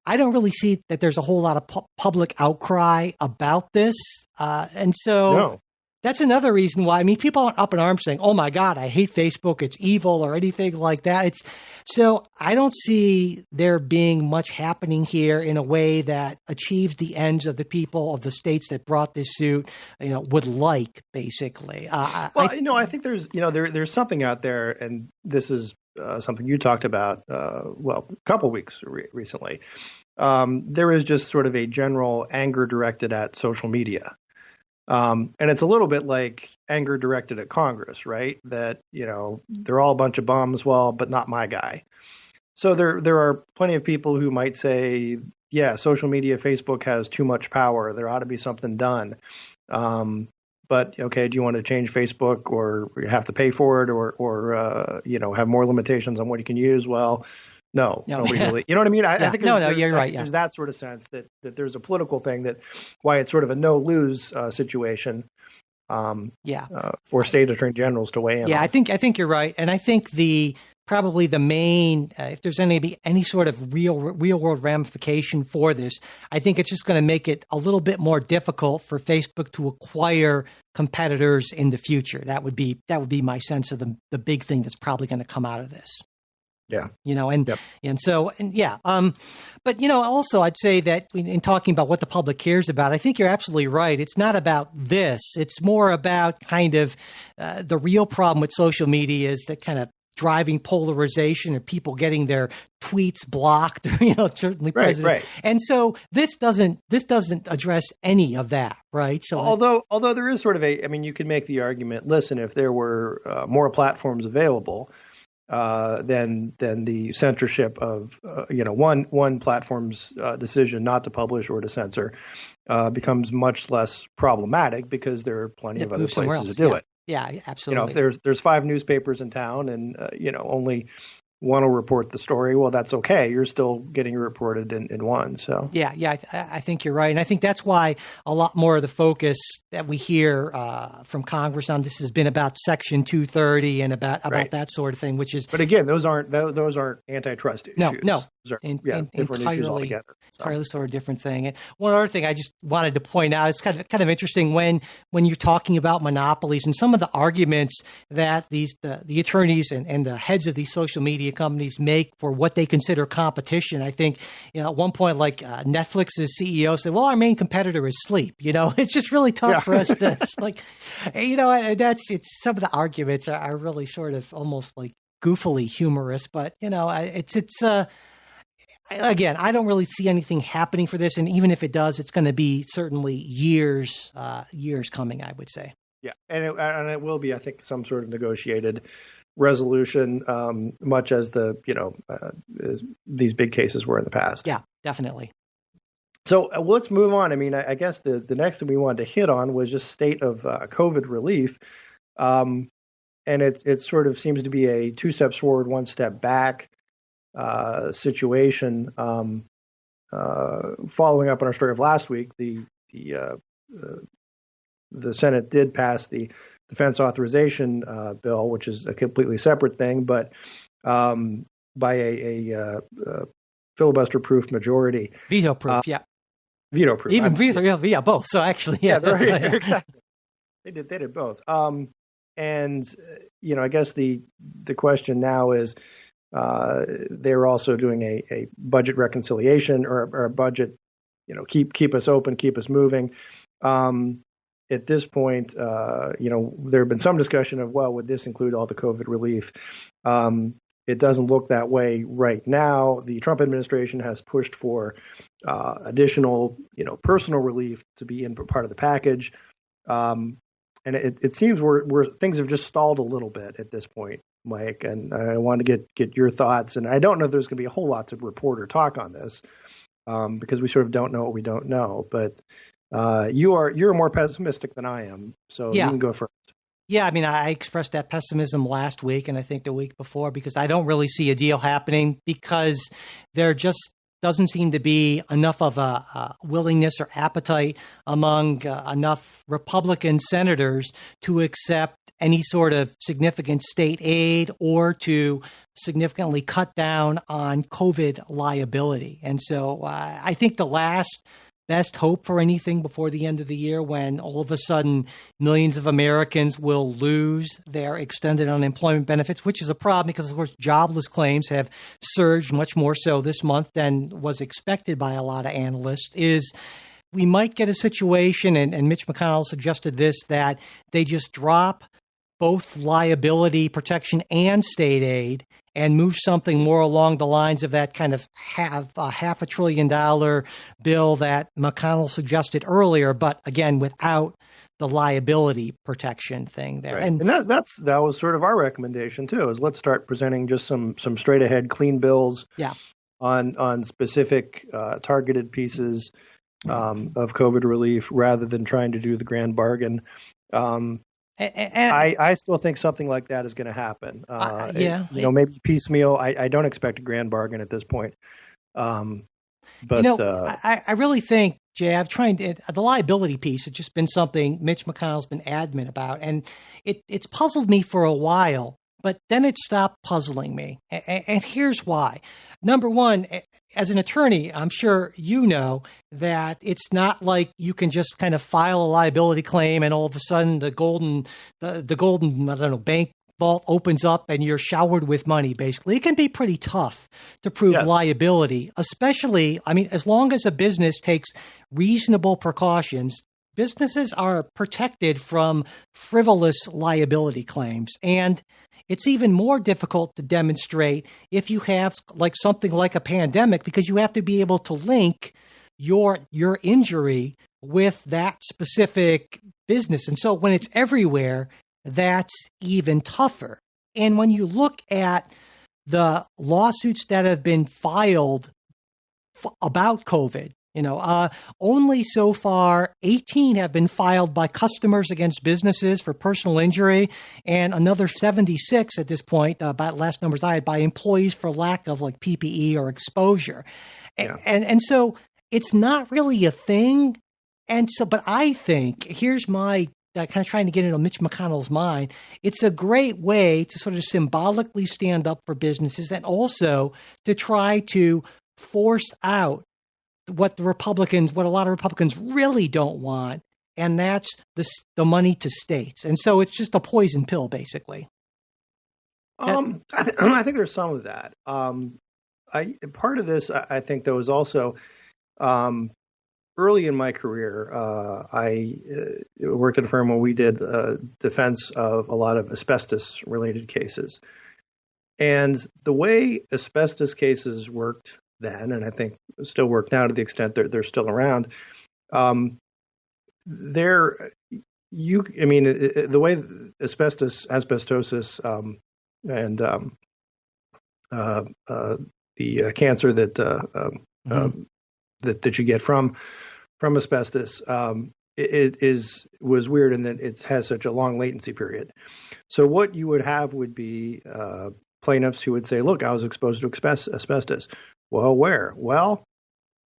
I don't really see that there's a whole lot of public outcry about this. And so that's another reason why, people aren't up in arms saying, oh my God, I hate Facebook, it's evil or anything like that. So I don't see there being much happening here in a way that achieves the ends of the people of the states that brought this suit, would like, basically. I think there's something out there, and this is something you talked about, a couple weeks recently. There is just sort of a general anger directed at social media. And it's a little bit like anger directed at Congress, right? That, they're all a bunch of bums, but not my guy. So there are plenty of people who might say, yeah, social media, Facebook has too much power. There ought to be something done. But okay, do you want to change Facebook, or you have to pay for it, or have more limitations on what you can use? Well, no, really. You know what I mean? I think you're right. There's that sort of sense that there's a political thing why it's sort of a no-lose situation. For state attorney generals to weigh in. Yeah, on. I think you're right, and I think probably the main, if there's any sort of real world ramification for this, I think it's just going to make it a little bit more difficult for Facebook to acquire competitors in the future. That would be my sense of the big thing that's probably going to come out of this. Yeah. But also I'd say that in talking about what the public cares about, I think you're absolutely right. It's not about this. It's more about kind of the real problem with social media is that kind of driving polarization and people getting their tweets blocked, certainly president. Right. And so this doesn't address any of that, right? So although there is sort of you could make the argument, listen, if there were more platforms available, than the censorship of one platform's decision not to publish or to censor becomes much less problematic because there are plenty of other places to do it. Yeah, absolutely. If there's 5 newspapers in town and only one will report the story, well, that's okay. You're still getting reported in one. So I think you're right, and I think that's why a lot more of the focus that we hear from Congress on this has been about Section 230 and about that sort of thing. Which is, but again, those aren't antitrust issues. No, different issues altogether. Entirely sort of different thing. And one other thing I just wanted to point out, it's kind of interesting when you're talking about monopolies and some of the arguments that the attorneys and the heads of these social media companies make for what they consider competition. I think, at one point, like Netflix's CEO said, well, our main competitor is sleep. It's just really tough for us to and it's some of the arguments are really sort of almost like goofily humorous, but again, I don't really see anything happening for this, and even if it does, it's going to be certainly years coming, I would say. Yeah, and it will be, I think, some sort of negotiated resolution, much as as these big cases were in the past. Yeah, definitely. So let's move on. I mean, I guess the next thing we wanted to hit on was just state of COVID relief. And it sort of seems to be a 2 steps forward, 1 step back situation. Following up on our story of last week, the Senate did pass the defense authorization bill, which is a completely separate thing, but by a filibuster-proof majority. Veto-proof, yeah. Veto-proof. Even veto, both. So actually, yeah. Right, exactly. They did both. And, I guess the question now is they're also doing a budget reconciliation or a budget, keep us open, keep us moving. At this point, there have been some discussion of, well, would this include all the COVID relief? It doesn't look that way right now. The Trump administration has pushed for additional, personal relief to be in part of the package. And it seems where things have just stalled a little bit at this point, Mike. And I want to get your thoughts. And I don't know if there's going to be a whole lot to report or talk on this because we sort of don't know what we don't know. But you're more pessimistic than I am, so you can go first. Yeah, I mean, I expressed that pessimism last week, and I think the week before, because I don't really see a deal happening because there just doesn't seem to be enough of a willingness or appetite among enough Republican senators to accept any sort of significant state aid or to significantly cut down on COVID liability. And so I think the last best hope for anything before the end of the year, when all of a sudden millions of Americans will lose their extended unemployment benefits, which is a problem because, of course, jobless claims have surged much more so this month than was expected by a lot of analysts, is we might get a situation, and Mitch McConnell suggested this, that they just drop both liability protection and state aid and move something more along the lines of that kind of $500 billion bill that McConnell suggested earlier, but again, without the liability protection thing there. Right. And that was sort of our recommendation too, is let's start presenting just some straight ahead clean bills on specific targeted pieces of COVID relief rather than trying to do the grand bargain. I still think something like that is going to happen. Maybe piecemeal. I don't expect a grand bargain at this point. But I really think, Jay, the liability piece has just been something Mitch McConnell's been adamant about, and it's puzzled me for a while, but then it stopped puzzling me. And here's why. Number one, as an attorney, I'm sure you know that it's not like you can just kind of file a liability claim and all of a sudden the golden bank vault opens up and you're showered with money, basically. It can be pretty tough to prove liability, especially, as long as a business takes reasonable precautions. Businesses are protected from frivolous liability claims, and it's even more difficult to demonstrate if you have something like a pandemic, because you have to be able to link your injury with that specific business. And so when it's everywhere, that's even tougher. And when you look at the lawsuits that have been filed about COVID, only so far 18 have been filed by customers against businesses for personal injury, and another 76 at this point, by last numbers I had, by employees for lack of PPE or exposure. And so it's not really a thing. And so, but I think here's my kind of trying to get into Mitch McConnell's mind. It's a great way to sort of symbolically stand up for businesses and also to try to force out what a lot of Republicans really don't want, and that's the money to states. And so it's just a poison pill, basically. I think there's some of that. Part of this, I think, though, is also early in my career. I worked at a firm where we did defense of a lot of asbestos-related cases, and the way asbestos cases worked then, and I think still work now to the extent they're still around. The way asbestosis, and the cancer that that you get from asbestos, was weird in that it has such a long latency period. So what you would have would be plaintiffs who would say, "Look, I was exposed to asbestos." Well, where? Well,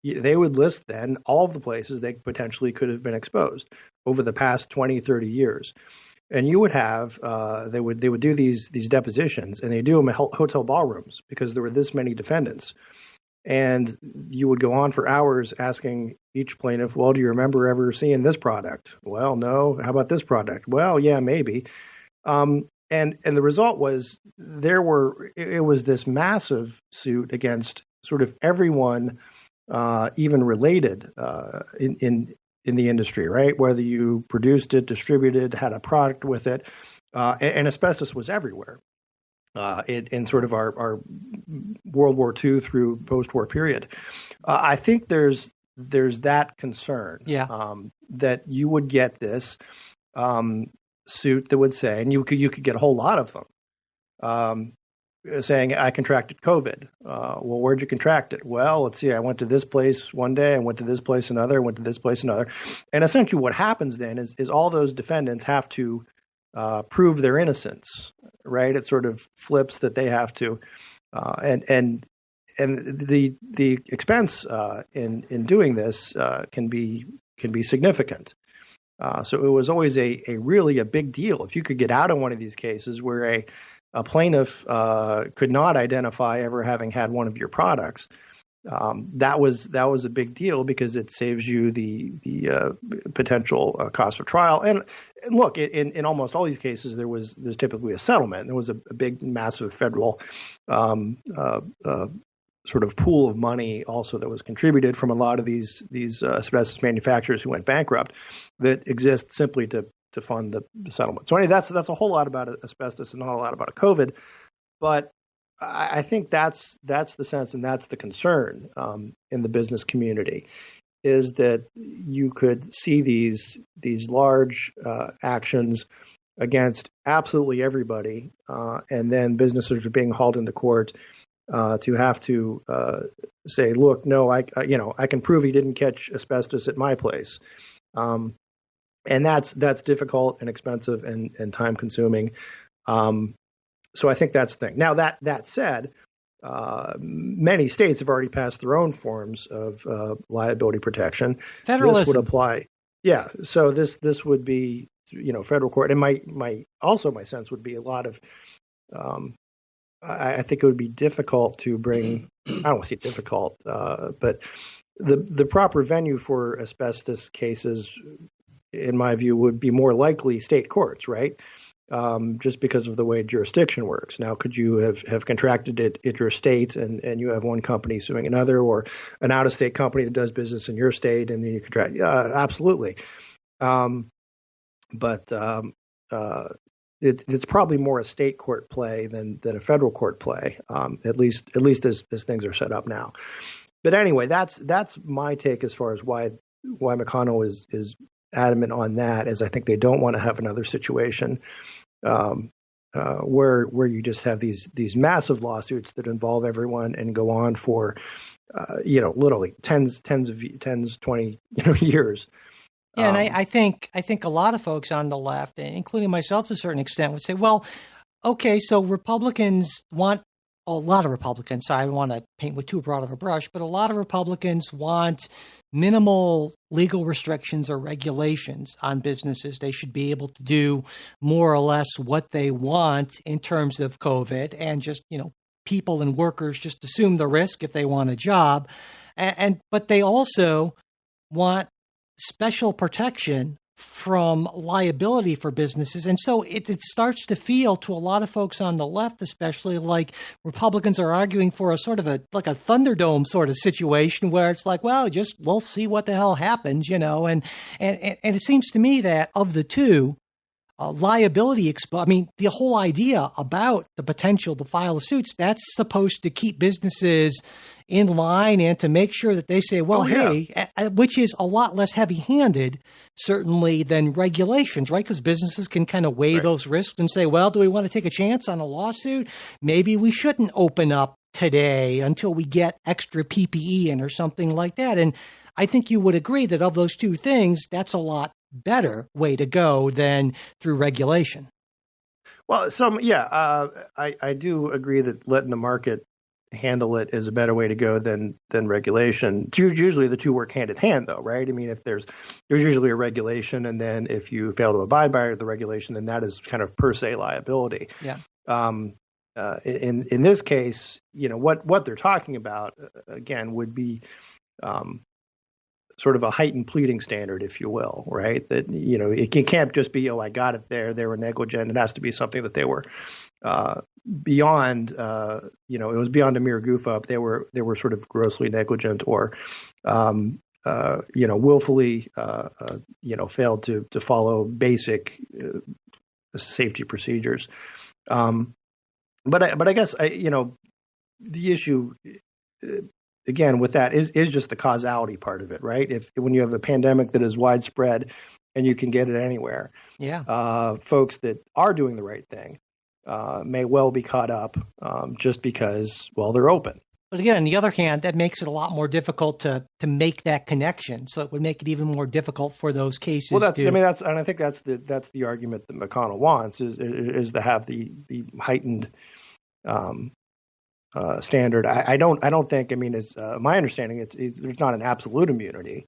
they would list then all of the places they potentially could have been exposed over the past 20, 30 years. And you would have, they would do these depositions, and they do them at hotel ballrooms because there were this many defendants. And you would go on for hours asking each plaintiff, well, do you remember ever seeing this product? Well, no. How about this product? Well, yeah, maybe. And the result was it was this massive suit against sort of everyone, even related in the industry, right? Whether you produced it, distributed, had a product with it, and asbestos was everywhere in sort of our World War II through post-war period. I think there's that concern, that you would get this suit that would say, and you could get a whole lot of them, saying, I contracted COVID. Well, where'd you contract it? Well, let's see, I went to this place one day, I went to this place another, went to this place another. And essentially what happens then is all those defendants have to prove their innocence, right? It sort of flips that they have to, and the expense in doing this can be significant. So it was always a really big deal if you could get out of one of these cases where a plaintiff could not identify ever having had one of your products. That was a big deal because it saves you the potential cost of trial. And look, in almost all these cases, there's typically a settlement. There was a big, massive federal sort of pool of money also that was contributed from a lot of these asbestos manufacturers who went bankrupt that exist simply to fund the settlement. So anyway, that's a whole lot about asbestos and not a lot about COVID, but I think that's the sense and that's the concern in the business community, is that you could see these large actions against absolutely everybody, and then businesses are being hauled into court to have to say, look, no, I can prove he didn't catch asbestos at my place. And that's difficult and expensive and time consuming. So I think that's the thing. Now that said, many states have already passed their own forms of liability protection. Federalism. This would apply. Yeah. So this would be, federal court. And my sense would be a lot of, I think it would be difficult to bring, I don't want to say difficult, but the proper venue for asbestos cases, in my view, would be more likely state courts, right? Just because of the way jurisdiction works. Now, could you have contracted it at your state and you have one company suing another, or an out-of-state company that does business in your state and then you contract? Absolutely. But it's probably more a state court play than a federal court play, at least as things are set up now. But anyway, that's my take as far as why McConnell is adamant on that, is I think they don't want to have another situation where you just have these massive lawsuits that involve everyone and go on for literally 20 years. Yeah, and I think a lot of folks on the left, including myself to a certain extent, would say, well, okay, so Republicans want a lot of Republicans, so I don't want to paint with too broad of a brush, but a lot of Republicans want minimal legal restrictions or regulations on businesses. They should be able to do more or less what they want in terms of COVID, and just, people and workers just assume the risk if they want a job. But they also want special protection from liability for businesses. And so it starts to feel to a lot of folks on the left, especially, like Republicans are arguing for a sort of like a Thunderdome sort of situation where it's like, well, we'll see what the hell happens, and it seems to me that of the two, liability, the whole idea about the potential to file suits, that's supposed to keep businesses in line and to make sure that they say, well, which is a lot less heavy-handed, certainly, than regulations, right? Because businesses can kind of weigh those risks and say, well, do we want to take a chance on a lawsuit? Maybe we shouldn't open up today until we get extra PPE in or something like that. And I think you would agree that of those two things, that's a lot better way to go than through regulation. Well, I do agree that letting the market handle it is a better way to go than regulation. Usually the two work hand in hand, though, right? I mean, if there's usually a regulation, and then if you fail to abide by the regulation, then that is kind of per se liability. Yeah. In this case, what they're talking about again would be sort of a heightened pleading standard, if you will, right? That it can't just be, I got it there, they were negligent. It has to be something that they were beyond, it was beyond a mere goof up. They were sort of grossly negligent, or willfully failed to follow basic safety procedures. But I guess the issue again with that is just the causality part of it, right? When you have a pandemic that is widespread and you can get it anywhere, folks that are doing the right thing may well be caught up just because, they're open. But again, on the other hand, that makes it a lot more difficult to make that connection. So it would make it even more difficult for those cases. Well, I think that's the argument that McConnell wants is to have the heightened standard. I don't think. As my understanding, there's not an absolute immunity.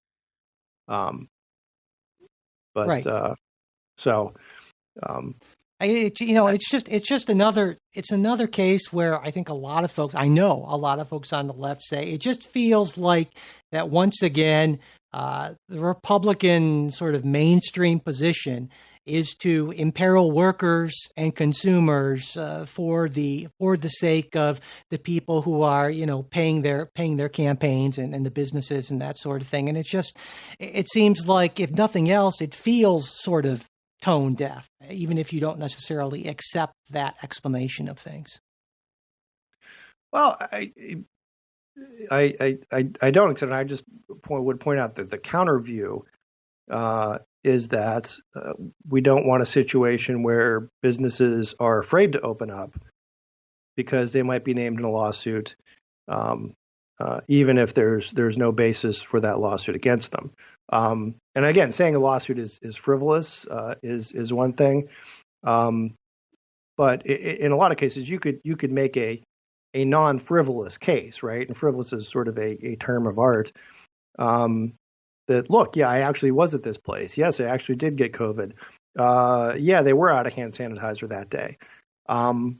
It's another case where I think I know a lot of folks on the left say it just feels like that once again, the Republican sort of mainstream position is to imperil workers and consumers for the sake of the people who are paying their campaigns and the businesses and that sort of thing. And it seems like, if nothing else, it feels sort of tone deaf, even if you don't necessarily accept that explanation of things. Well, I don't accept it. I just would point out that the counter view is that we don't want a situation where businesses are afraid to open up because they might be named in a lawsuit, even if there's no basis for that lawsuit against them. And again, saying a lawsuit is frivolous is one thing, but in a lot of cases you could make a non-frivolous case, right? And frivolous is sort of a term of art. That look, I actually was at this place. Yes, I actually did get COVID. They were out of hand sanitizer that day. And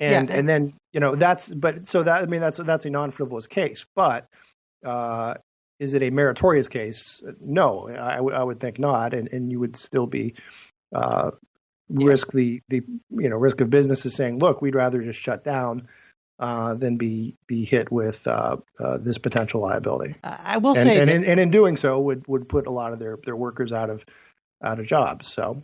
then that's a non-frivolous case. But is it a meritorious case? No, I would think not. And you would still be risk risk of businesses saying, look, we'd rather just shut down than be hit with this potential liability. I will say, and in doing so, would put a lot of their workers out of jobs. So,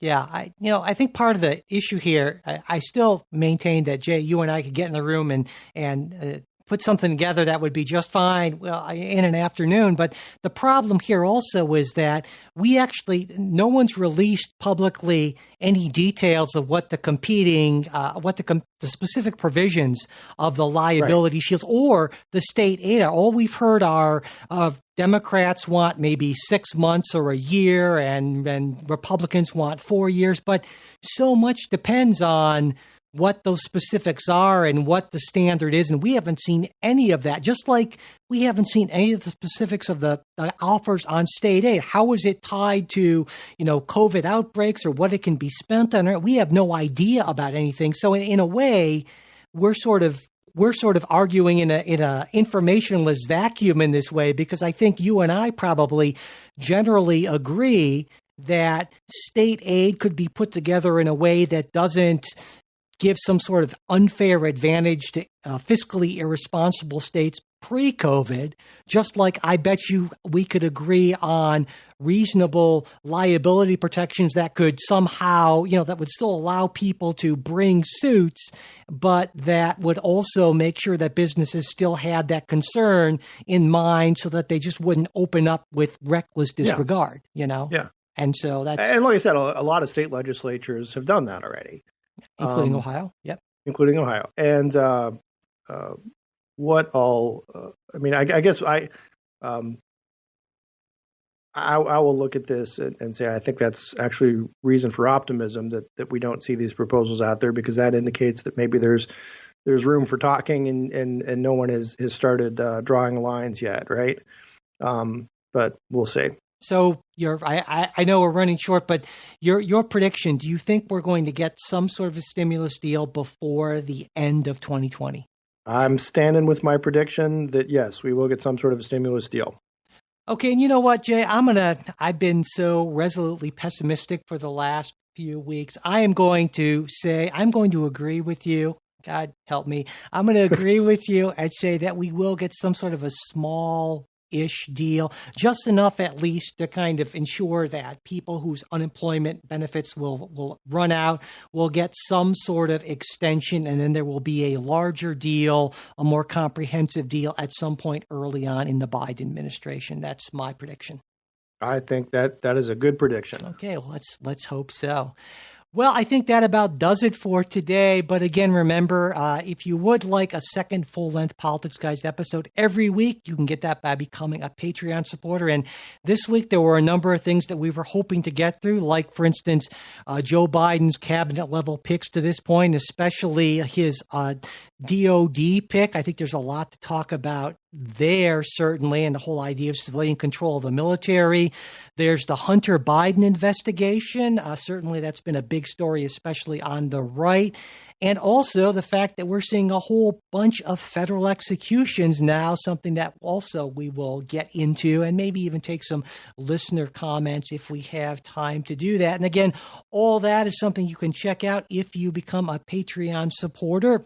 I think part of the issue here, I still maintain that, Jay, you and I could get in the room and put something together that would be just fine, in an afternoon. But the problem here also is that no one's released publicly any details of what the the specific provisions of the liability shields or the state aid are. All we've heard are of Democrats want maybe 6 months or a year, and Republicans want 4 years. But so much depends on what those specifics are and what the standard is. And we haven't seen any of that, just like we haven't seen any of the specifics of the offers on state aid. How is it tied to, COVID outbreaks or what it can be spent on? We have no idea about anything. So in a way, we're sort of arguing in a informationless vacuum in this way, because I think you and I probably generally agree that state aid could be put together in a way that doesn't give some sort of unfair advantage to fiscally irresponsible states pre-COVID, just like I bet you we could agree on reasonable liability protections that could somehow, that would still allow people to bring suits, but that would also make sure that businesses still had that concern in mind so that they just wouldn't open up with reckless disregard, Yeah. And so that's... And like I said, a lot of state legislatures have done that already. Including Ohio? Yep. Including Ohio. And what all, I guess I will look at this and say I think that's actually reason for optimism that we don't see these proposals out there, because that indicates that maybe there's room for talking and no one has started drawing lines yet, right? But we'll see. So I know we're running short, but your prediction, do you think we're going to get some sort of a stimulus deal before the end of 2020? I'm standing with my prediction that yes, we will get some sort of a stimulus deal. Okay, and you know what, Jay? I've been so resolutely pessimistic for the last few weeks. I'm going to agree with you. God help me. I'm going to agree with you and say that we will get some sort of a small-ish deal, just enough at least to kind of ensure that people whose unemployment benefits will run out will get some sort of extension, and then there will be a larger deal, a more comprehensive deal at some point early on in the Biden administration. That's my prediction. I think that is a good prediction. Okay, well, let's hope so. Well, I think that about does it for today. But again, remember, if you would like a second full-length Politics Guys episode every week, you can get that by becoming a Patreon supporter. And this week, there were a number of things that we were hoping to get through, like, for instance, Joe Biden's cabinet-level picks to this point, especially his DOD pick. I think there's a lot to talk about there, certainly, and the whole idea of civilian control of the military. There's the Hunter Biden investigation. Certainly, that's been a big story, especially on the right. And also the fact that we're seeing a whole bunch of federal executions now, something that also we will get into, and maybe even take some listener comments if we have time to do that. And again, all that is something you can check out if you become a Patreon supporter.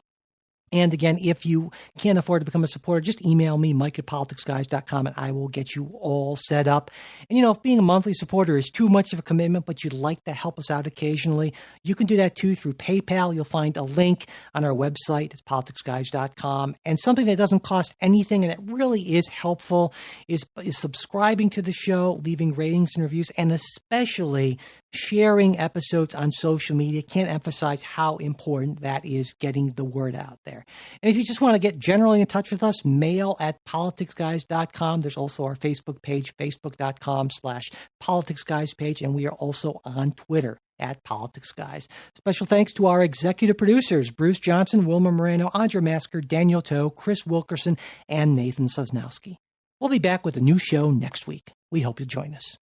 And again, if you can't afford to become a supporter, just email me, mike@politicsguys.com, and I will get you all set up. And, if being a monthly supporter is too much of a commitment, but you'd like to help us out occasionally, you can do that too through PayPal. You'll find a link on our website. It's politicsguys.com. And something that doesn't cost anything and it really is helpful is subscribing to the show, leaving ratings and reviews, and especially sharing episodes on social media. Can't emphasize how important that is, getting the word out there. And if you just want to get generally in touch with us, mail@politicsguys.com. There's also our Facebook page, facebook.com/politicsguys page. And we are also on Twitter @politicsguys. Special thanks to our executive producers, Bruce Johnson, Wilma Moreno, Andra Masker, Daniel Toe, Chris Wilkerson, and Nathan Sosnowski. We'll be back with a new show next week. We hope you'll join us.